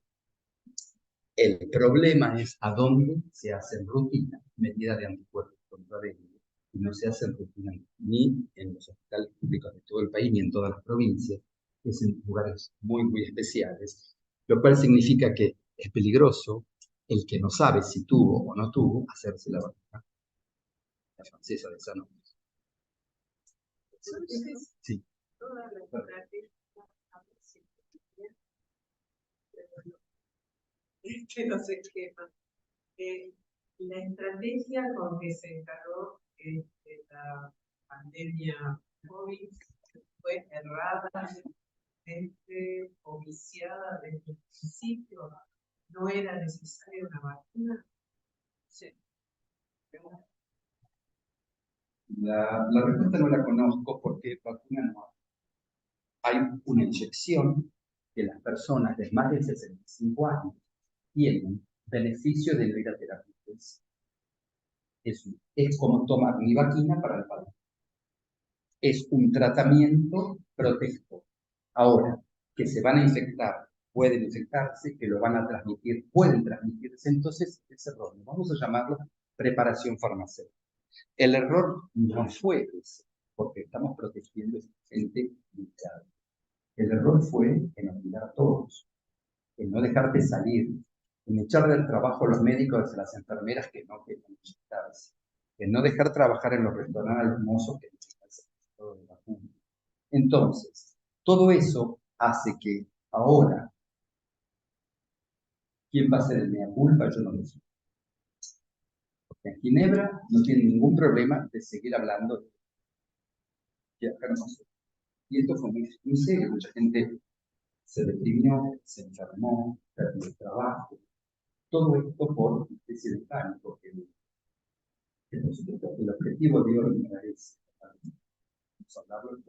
El problema es a dónde se hacen rutina medida de anticuerpos contra dengue. Y no se hacen rutina ni en los hospitales públicos de todo el país, ni en todas las provincias, es en lugares muy, muy especiales, lo cual significa que es peligroso el que no sabe si tuvo o no tuvo hacerse la vacuna. La francesa de Sanofi. Sí. No se quema. La estrategia con que se encargó la pandemia COVID fue errada, o viciada desde el principio. ¿No era necesaria una vacuna? Sí. La respuesta no la conozco porque vacuna no hay. Hay una inyección que las personas de más de 65 años tienen beneficio de no ir a terapia. Es como tomar nivaquina para el padre. Es un tratamiento protector. Ahora, que se van a infectar, pueden infectarse, que lo van a transmitir, pueden transmitirse, entonces es erróneo. Vamos a llamarlo preparación farmacéutica. El error no fue ese, porque estamos protegiendo a esta gente vulnerable. El error fue en obligar a todos, en no dejarte salir, en echar del trabajo a los médicos y a las enfermeras que no querían inyectarse, en no dejar trabajar en los restaurantes a los mozos que necesitan certificado de vacuna. Entonces, todo eso hace que ahora, ¿quién va a ser el mea culpa? Yo no lo sé. Porque en Ginebra no tienen ningún problema de seguir hablando de que acá no sé. Y esto fue muy, muy serio, mucha gente se deprimió, se enfermó, perdió el trabajo. Todo esto por una especie de pánico que por supuesto el objetivo de hoy no es hablarlo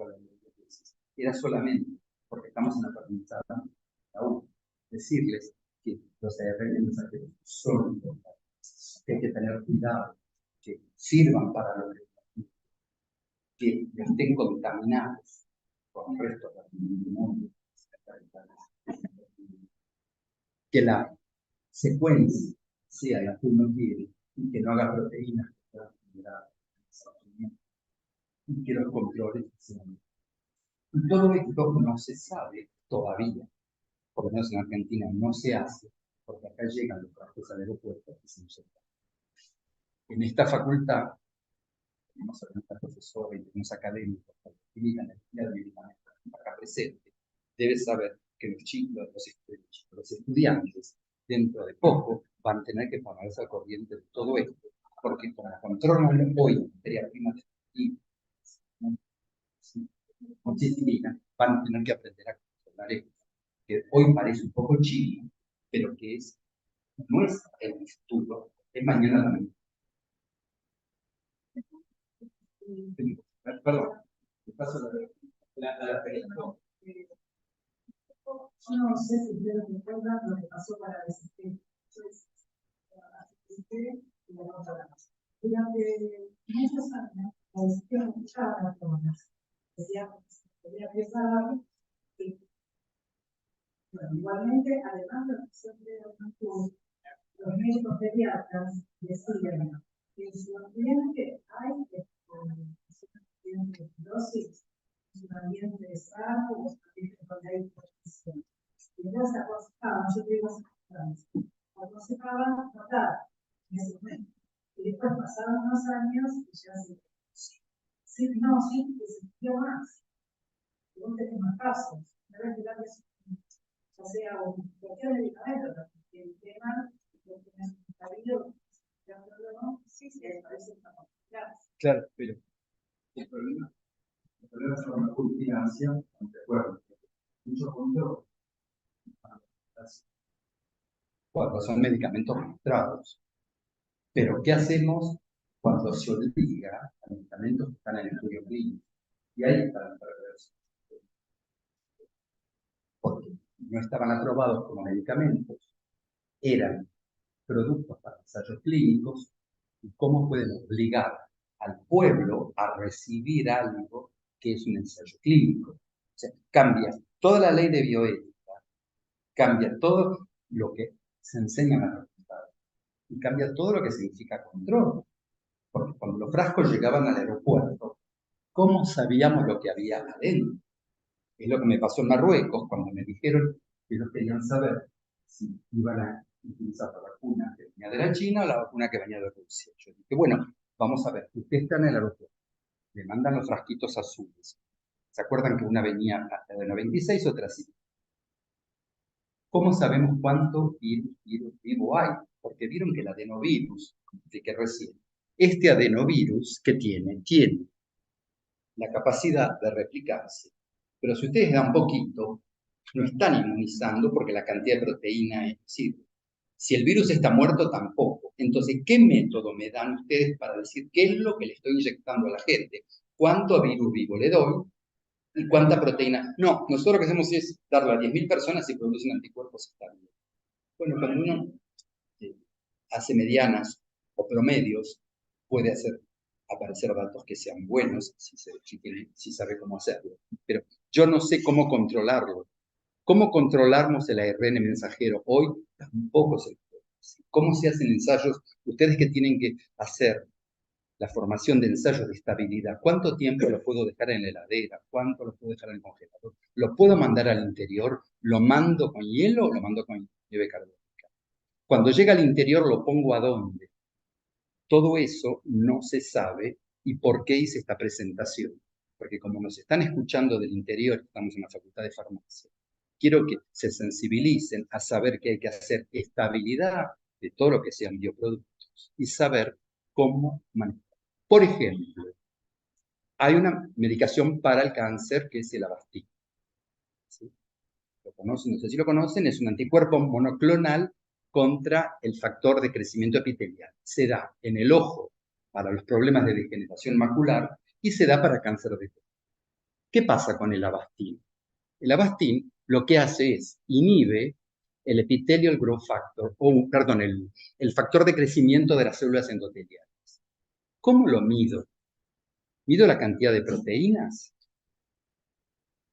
era solamente porque estamos en la facultad aún decirles que los ARN mensajeros son importantes, que hay que tener cuidado, que sirvan para lo que estén contaminados con el resto del mundo, que la secuencia sea la que uno quiere y que no haga proteínas que puedan generar sufrimiento y que los controles sean. Y todo esto no se sabe todavía, por lo menos en Argentina no se hace, porque acá llegan los trabajos al aeropuerto y se inyectan. En esta facultad tenemos a profesores y tenemos académicos que utilizan el día de medicamentos acá presente. Debe saber que los chicos, los estudiantes, dentro de poco van a tener que ponerse al corriente de todo esto, porque como controlan hoy materia prima y muchísimas, van a tener que aprender a controlar esto, que hoy parece un poco chino, pero que es, no es el futuro, es mañana la mañana. Perdón, me paso la pregunta. No sé si ustedes recuerdan lo que pasó para resistir. Durante muchos años, la decisión escuchaba a las personas. Decía que podía empezar y, bueno, igualmente, además de la opción de los médicos pediatras decían que si los clientes hay dosis, un ambiente sano, un ambiente donde hay protección. Y ellos aconsejaban, yo digo aconsejaban tratar ese momento. Y después pasaron unos años y ya se sintió más. Y vos tenés más casos. Ya sea cualquier medicamento, porque el tema lo tenés un estadio, ya no, parece una complicación. Claro, pero el problema es la farmacovigilancia, de acuerdo, muchos controles. Cuando son medicamentos registrados. Pero, ¿qué hacemos cuando se obliga a medicamentos que están en el estudio clínico? Y ahí está la perversión. Porque no estaban aprobados como medicamentos, eran productos para ensayos clínicos, y cómo pueden obligar al pueblo a recibir algo que es un ensayo clínico. O sea, cambia toda la ley de bioética, cambia todo lo que se enseña en la facultad, y cambia todo lo que significa control. Porque cuando los frascos llegaban al aeropuerto, ¿cómo sabíamos lo que había adentro? Es lo que me pasó en Marruecos, cuando me dijeron que ellos querían saber si iban a utilizar la vacuna que venía de la China o la vacuna que venía de Rusia. Yo dije, bueno, vamos a ver, usted está en el aeropuerto, le mandan los frasquitos azules. ¿Se acuerdan que una venía de 96, otra así? ¿Cómo sabemos cuánto virus vivo hay? Porque vieron que el adenovirus, que recién, este adenovirus que tiene la capacidad de replicarse. Pero si ustedes dan poquito, no están inmunizando porque la cantidad de proteína es posible. Si el virus está muerto, tampoco. Entonces, ¿qué método me dan ustedes para decir qué es lo que le estoy inyectando a la gente? ¿Cuánto virus vivo le doy? ¿Y cuánta proteína? No, nosotros lo que hacemos es darlo a 10.000 personas y producen anticuerpos estables. Bueno, cuando uno hace medianas o promedios, puede hacer aparecer datos que sean buenos, si sabe cómo hacerlo. Pero yo no sé cómo controlarlo. ¿Cómo controlamos el ARN mensajero? Hoy tampoco se puede. ¿Cómo se hacen ensayos? Ustedes que tienen que hacer la formación de ensayos de estabilidad. ¿Cuánto tiempo lo puedo dejar en la heladera? ¿Cuánto lo puedo dejar en el congelador? ¿Lo puedo mandar al interior? ¿Lo mando con hielo o lo mando con nieve carbónica? Cuando llega al interior, ¿lo pongo a dónde? Todo eso no se sabe. ¿Y por qué hice esta presentación? Porque como nos están escuchando del interior, estamos en la Facultad de Farmacia, quiero que se sensibilicen a saber que hay que hacer estabilidad de todo lo que sean bioproductos y saber cómo manejar. Por ejemplo, hay una medicación para el cáncer que es el Avastin. ¿Sí? ¿Lo conocen? No sé si lo conocen, es un anticuerpo monoclonal contra el factor de crecimiento epitelial. Se da en el ojo para los problemas de degeneración macular y se da para cáncer de pulmón. ¿Qué pasa con el Avastin? El Avastin lo que hace es inhibe el epithelial growth factor, el factor de crecimiento de las células endoteliales. ¿Cómo lo mido? ¿Mido la cantidad de proteínas?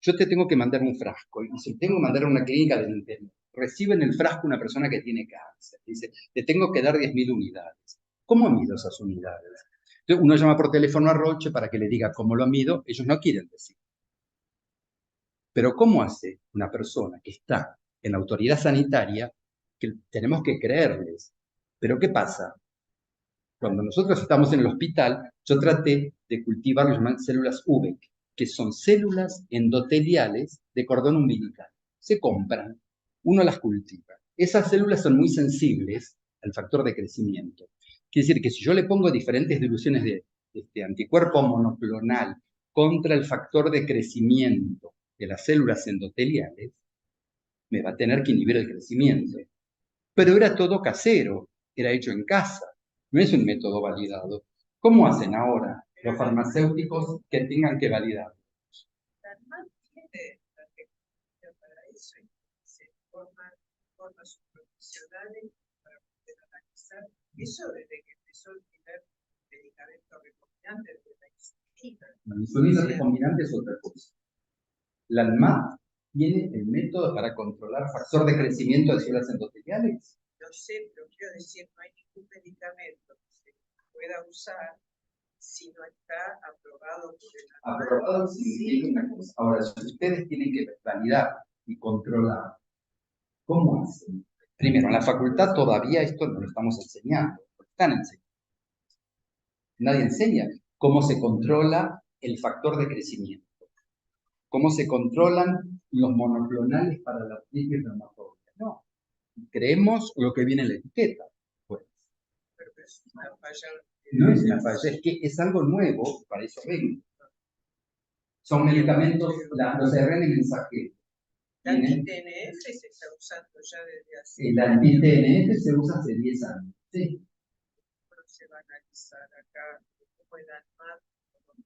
Yo te tengo que mandar un frasco, y si tengo que mandar a una clínica del interior, recibe en el frasco una persona que tiene cáncer, dice, le tengo que dar 10.000 unidades. ¿Cómo mido esas unidades? Entonces, uno llama por teléfono a Roche para que le diga cómo lo mido, ellos no quieren decir. Pero ¿cómo hace una persona que está en la autoridad sanitaria que tenemos que creerles? Pero ¿qué pasa? Cuando nosotros estamos en el hospital, yo traté de cultivar lo que llaman células UVEC, que son células endoteliales de cordón umbilical. Se compran, uno las cultiva. Esas células son muy sensibles al factor de crecimiento. Quiere decir que si yo le pongo diferentes diluciones de este anticuerpo monoclonal contra el factor de crecimiento de las células endoteliales, me va a tener que inhibir el crecimiento. Pero era todo casero, era hecho en casa, no es un método validado. ¿Cómo hacen ahora los farmacéuticos que tengan que validar? Tiene la tecnología para eso y se forman formas profesionales para poder analizar eso desde que empezó el primer medicamento recombinante de la insulina. La insulina recombinante es otra cosa. La ANMAT tiene el método para controlar factor de crecimiento de células endoteliales. No sé, pero quiero decir, no hay ningún medicamento que se pueda usar si no está aprobado por el ANMAT. Aprobado significa una cosa. Ahora, si ustedes tienen que validar y controlar, ¿cómo hacen? Primero, en la facultad todavía esto no lo estamos enseñando. están enseñando. Nadie enseña cómo se controla el factor de crecimiento, cómo se controlan los monoclonales para la artritis reumatoide. No, creemos lo que viene en la etiqueta. Pues. Pero es una falla. No es una falla, es que es algo nuevo, para eso vengo. Son medicamentos, los ARN mensajeros. La anti-TNF se está usando ya desde hace. El anti-TNF se usa hace 10 años. Sí. Se va a analizar acá cómo el ANMAT.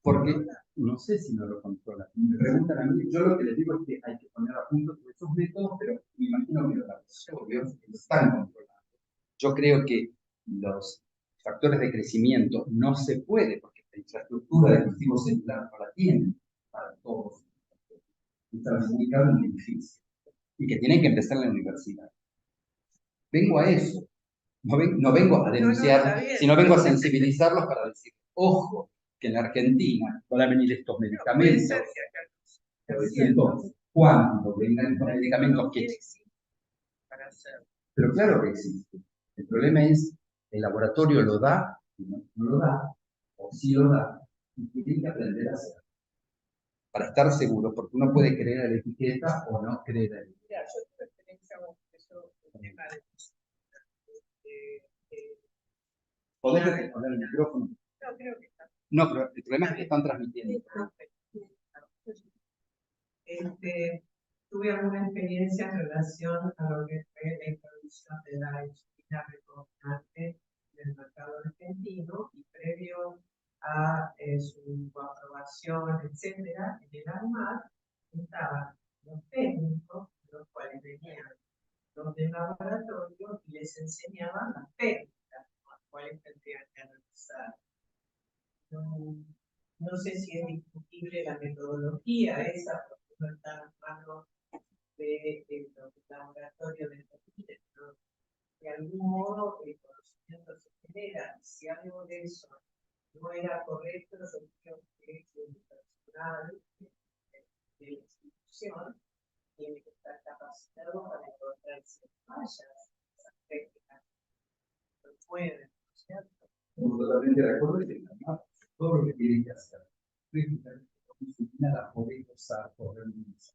Porque no sé si no lo controla. Me preguntan a mí, yo lo que les digo es que hay que poner a punto todos esos métodos, pero me imagino que los laboratorios lo están controlando. Yo creo que los factores de crecimiento no se puede, porque la infraestructura de cultivo celular no la tienen para todos. Están ubicados en un edificio y que tienen que empezar en la universidad. Vengo a eso. No vengo a denunciar, sino vengo a sensibilizarlos para decir, ojo, que en la Argentina van a venir estos medicamentos. Pero entonces, cuando vengan estos medicamentos, ¿qué existen? Pero claro que existe. El problema es, el laboratorio lo da, no lo da, o sí lo da, y tienen que aprender a hacerlo. Para estar seguro, porque uno puede creer a la etiqueta o no creer a la etiqueta. Mira, yo tengo experiencia con eso, el tema de ¿Podés responder el micrófono? no, creo que está. No, pero el problema es que están transmitiendo. Tuve alguna experiencia en relación a lo que fue la introducción de la insulina recombinante en el mercado argentino y previo a su aprobación, etcétera, en el ANMAT estaban los técnicos, los cuales venían los del laboratorio y les enseñaban las técnicas, las cuales tendrían que analizar. No sé si es discutible la metodología esa, porque no está en manos del laboratorio de Torres, pero de algún modo el conocimiento se genera. Si algo de eso no era correcto, yo creo que el personal de la institución tiene que estar capacitado para encontrar esas fallas, esas técnicas. No pueden, ¿no es cierto? Estamos totalmente de acuerdo en todo lo que tienen que hacer. La la podéis usar por reunirse.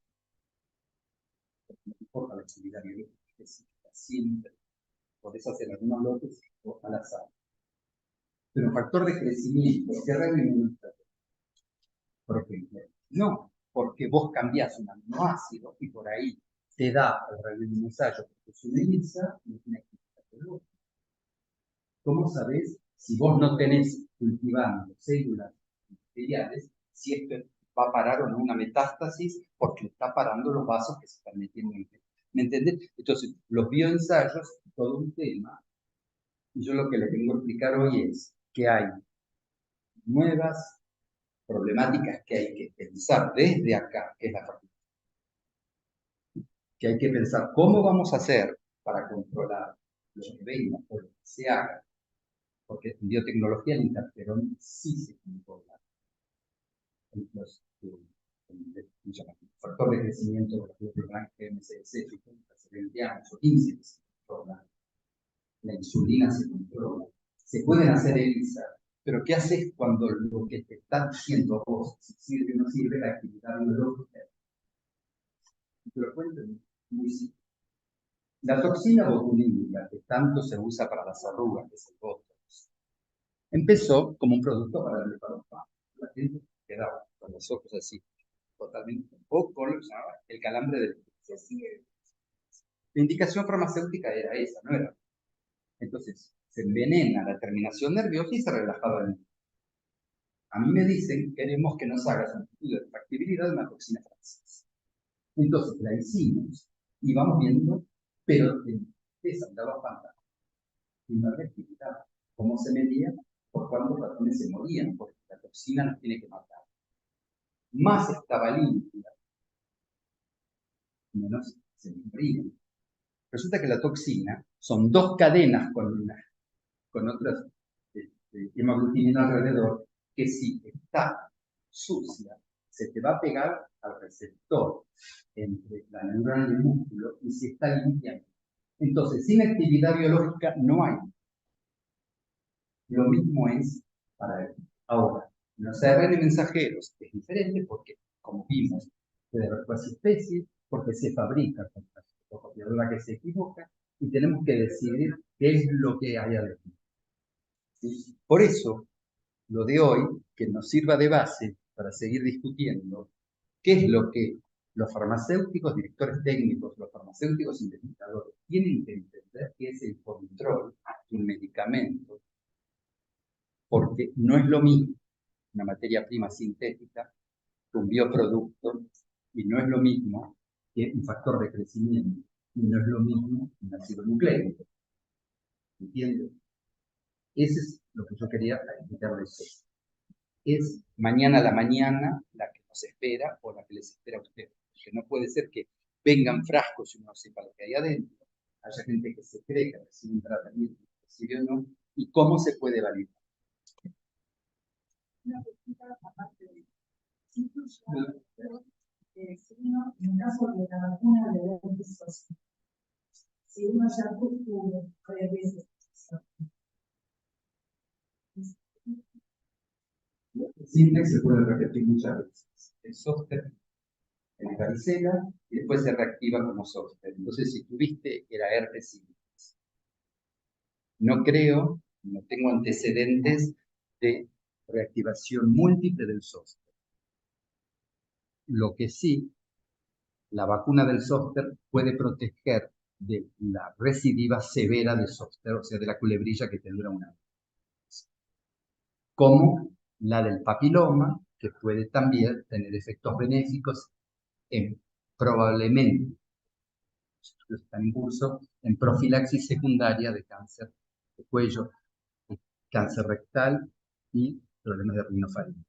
No importa la actividad biológica específica, siempre. Podés hacer algunos lotes o al azar. Pero factor de crecimiento, ¿qué reunión? Por ejemplo, no, porque vos cambiás un aminoácido y por ahí te da el radioensayo, porque es una ELISA y es una actividad biológica. ¿Cómo sabés si vos no tenés cultivando células bacteriales, si esto va a parar o no una metástasis, porque está parando los vasos que se están metiendo en el... ¿Me entendés? Entonces, los bioensayos, todo un tema, y yo lo que les vengo a explicar hoy es que hay nuevas problemáticas que hay que pensar desde acá, que es la facultad. Que hay que pensar cómo vamos a hacer para controlar lo que venga o lo que se haga, porque en biotecnología el interferón sí se controla. El factor de crecimiento de los MCS hace 20 años o 15 se controla. La insulina se controla. Se pueden hacer ELISA, pero ¿qué haces cuando lo que te están diciendo a vos, si sirve o no sirve la actividad biológica? Te lo cuento muy simple. La toxina botulínica, que tanto se usa para las arrugas, que es el Botox, empezó como un producto para el blefarospasmo. La gente quedaba con los ojos así, totalmente, o con lo que se llamaba el calambre del cuello. La indicación farmacéutica era esa, no era. Entonces, se envenena la terminación nerviosa y se relajaba el niño. A mí me dicen, queremos que nos hagas un estudio de factibilidad de una toxina francesa. Entonces, la hicimos y vamos viendo, pero esa daba fantasma. Y no había actividad. ¿Cómo se medía? Por cuántos ratones se morían, porque la toxina nos tiene que matar. Más estaba limpia, menos se morían. Resulta que la toxina son dos cadenas con otras hemaglutinina alrededor, que si está sucia, se te va a pegar al receptor entre la neurona y el músculo, y si está limpia. Entonces, sin actividad biológica no hay. Lo mismo es para él. Ahora, los ARN mensajeros es diferente porque, como vimos, puede haber otras especies, porque se fabrica con la fotocopiadora que se equivoca, y tenemos que decidir qué es lo que hay adentro. ¿Sí? Por eso, lo de hoy, que nos sirva de base para seguir discutiendo qué es lo que los farmacéuticos, directores técnicos, los farmacéuticos investigadores tienen que entender que es el control de un medicamento, porque no es lo mismo una materia prima sintética que un bioproducto, y no es lo mismo que un factor de crecimiento, y no es lo mismo un ácido nucleico. ¿Entiendes? Eso es lo que yo quería explicarles hoy. Es mañana a la mañana la que nos espera o la que les espera a ustedes. Porque no puede ser que vengan frascos y uno no sepa lo que hay adentro. Haya gente que se cree que recibe un tratamiento, que recibe o no, y cómo se puede validar. Una pregunta aparte de si uno, en el caso de la vacuna de herpes zóster, si uno ya tuvo 3 veces, Simple se puede repetir muchas veces. El zóster en varicela y después se reactiva como zóster. Entonces, si tuviste, era herpes simplex. No creo, no tengo antecedentes de reactivación múltiple del zóster. Lo que sí, la vacuna del zóster puede proteger de la recidiva severa de zóster, o sea, de la culebrilla que te dura un año. Como la del papiloma, que puede también tener efectos benéficos en, probablemente, estudios están en curso, en profilaxis secundaria de cáncer de cuello, cáncer rectal y problemas de rinofaringe.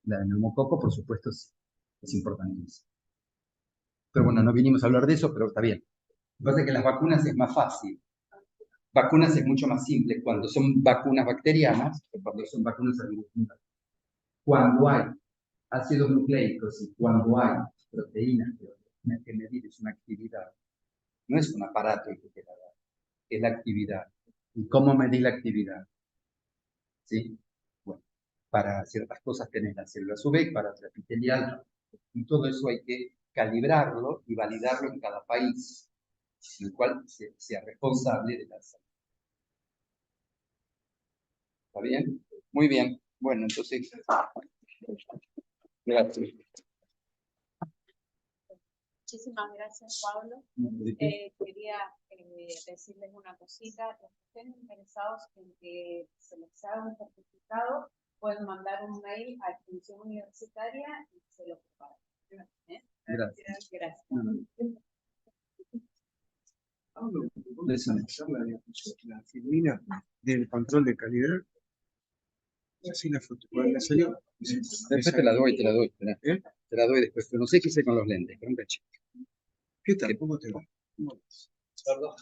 La de neumococo, por supuesto, es importantísima. Pero bueno, no vinimos a hablar de eso, pero está bien. Lo que pasa es que las vacunas es más fácil. Vacunas es mucho más simple cuando son vacunas bacterianas que cuando son vacunas virus. Cuando hay ácidos nucleicos y cuando hay proteínas que medir es una actividad, no es un aparato el que te la da, es la actividad. ¿Y cómo medir la actividad? ¿Sí? Bueno, para ciertas cosas tenés la célula UV, para otra epitelial, y todo eso hay que calibrarlo y validarlo en cada país, en el cual sea responsable de la salud. ¿Está bien? Muy bien. Bueno, entonces, gracias. Muchísimas gracias, Pablo. Quería decirles una cosita. Los que estén interesados en que se les haga un certificado, pueden mandar un mail a Extensión Universitaria y se lo preparan. Gracias. Gracias. Pablo, ¿puedes analizar la filmina del control de calidad? Así la foto. ¿Cuál le salió? Después te la doy, espera. ¿Eh? Te la doy después, pero no sé qué hice con los lentes, pero un cachito. ¿Qué tal? ¿Cómo te va? Perdón.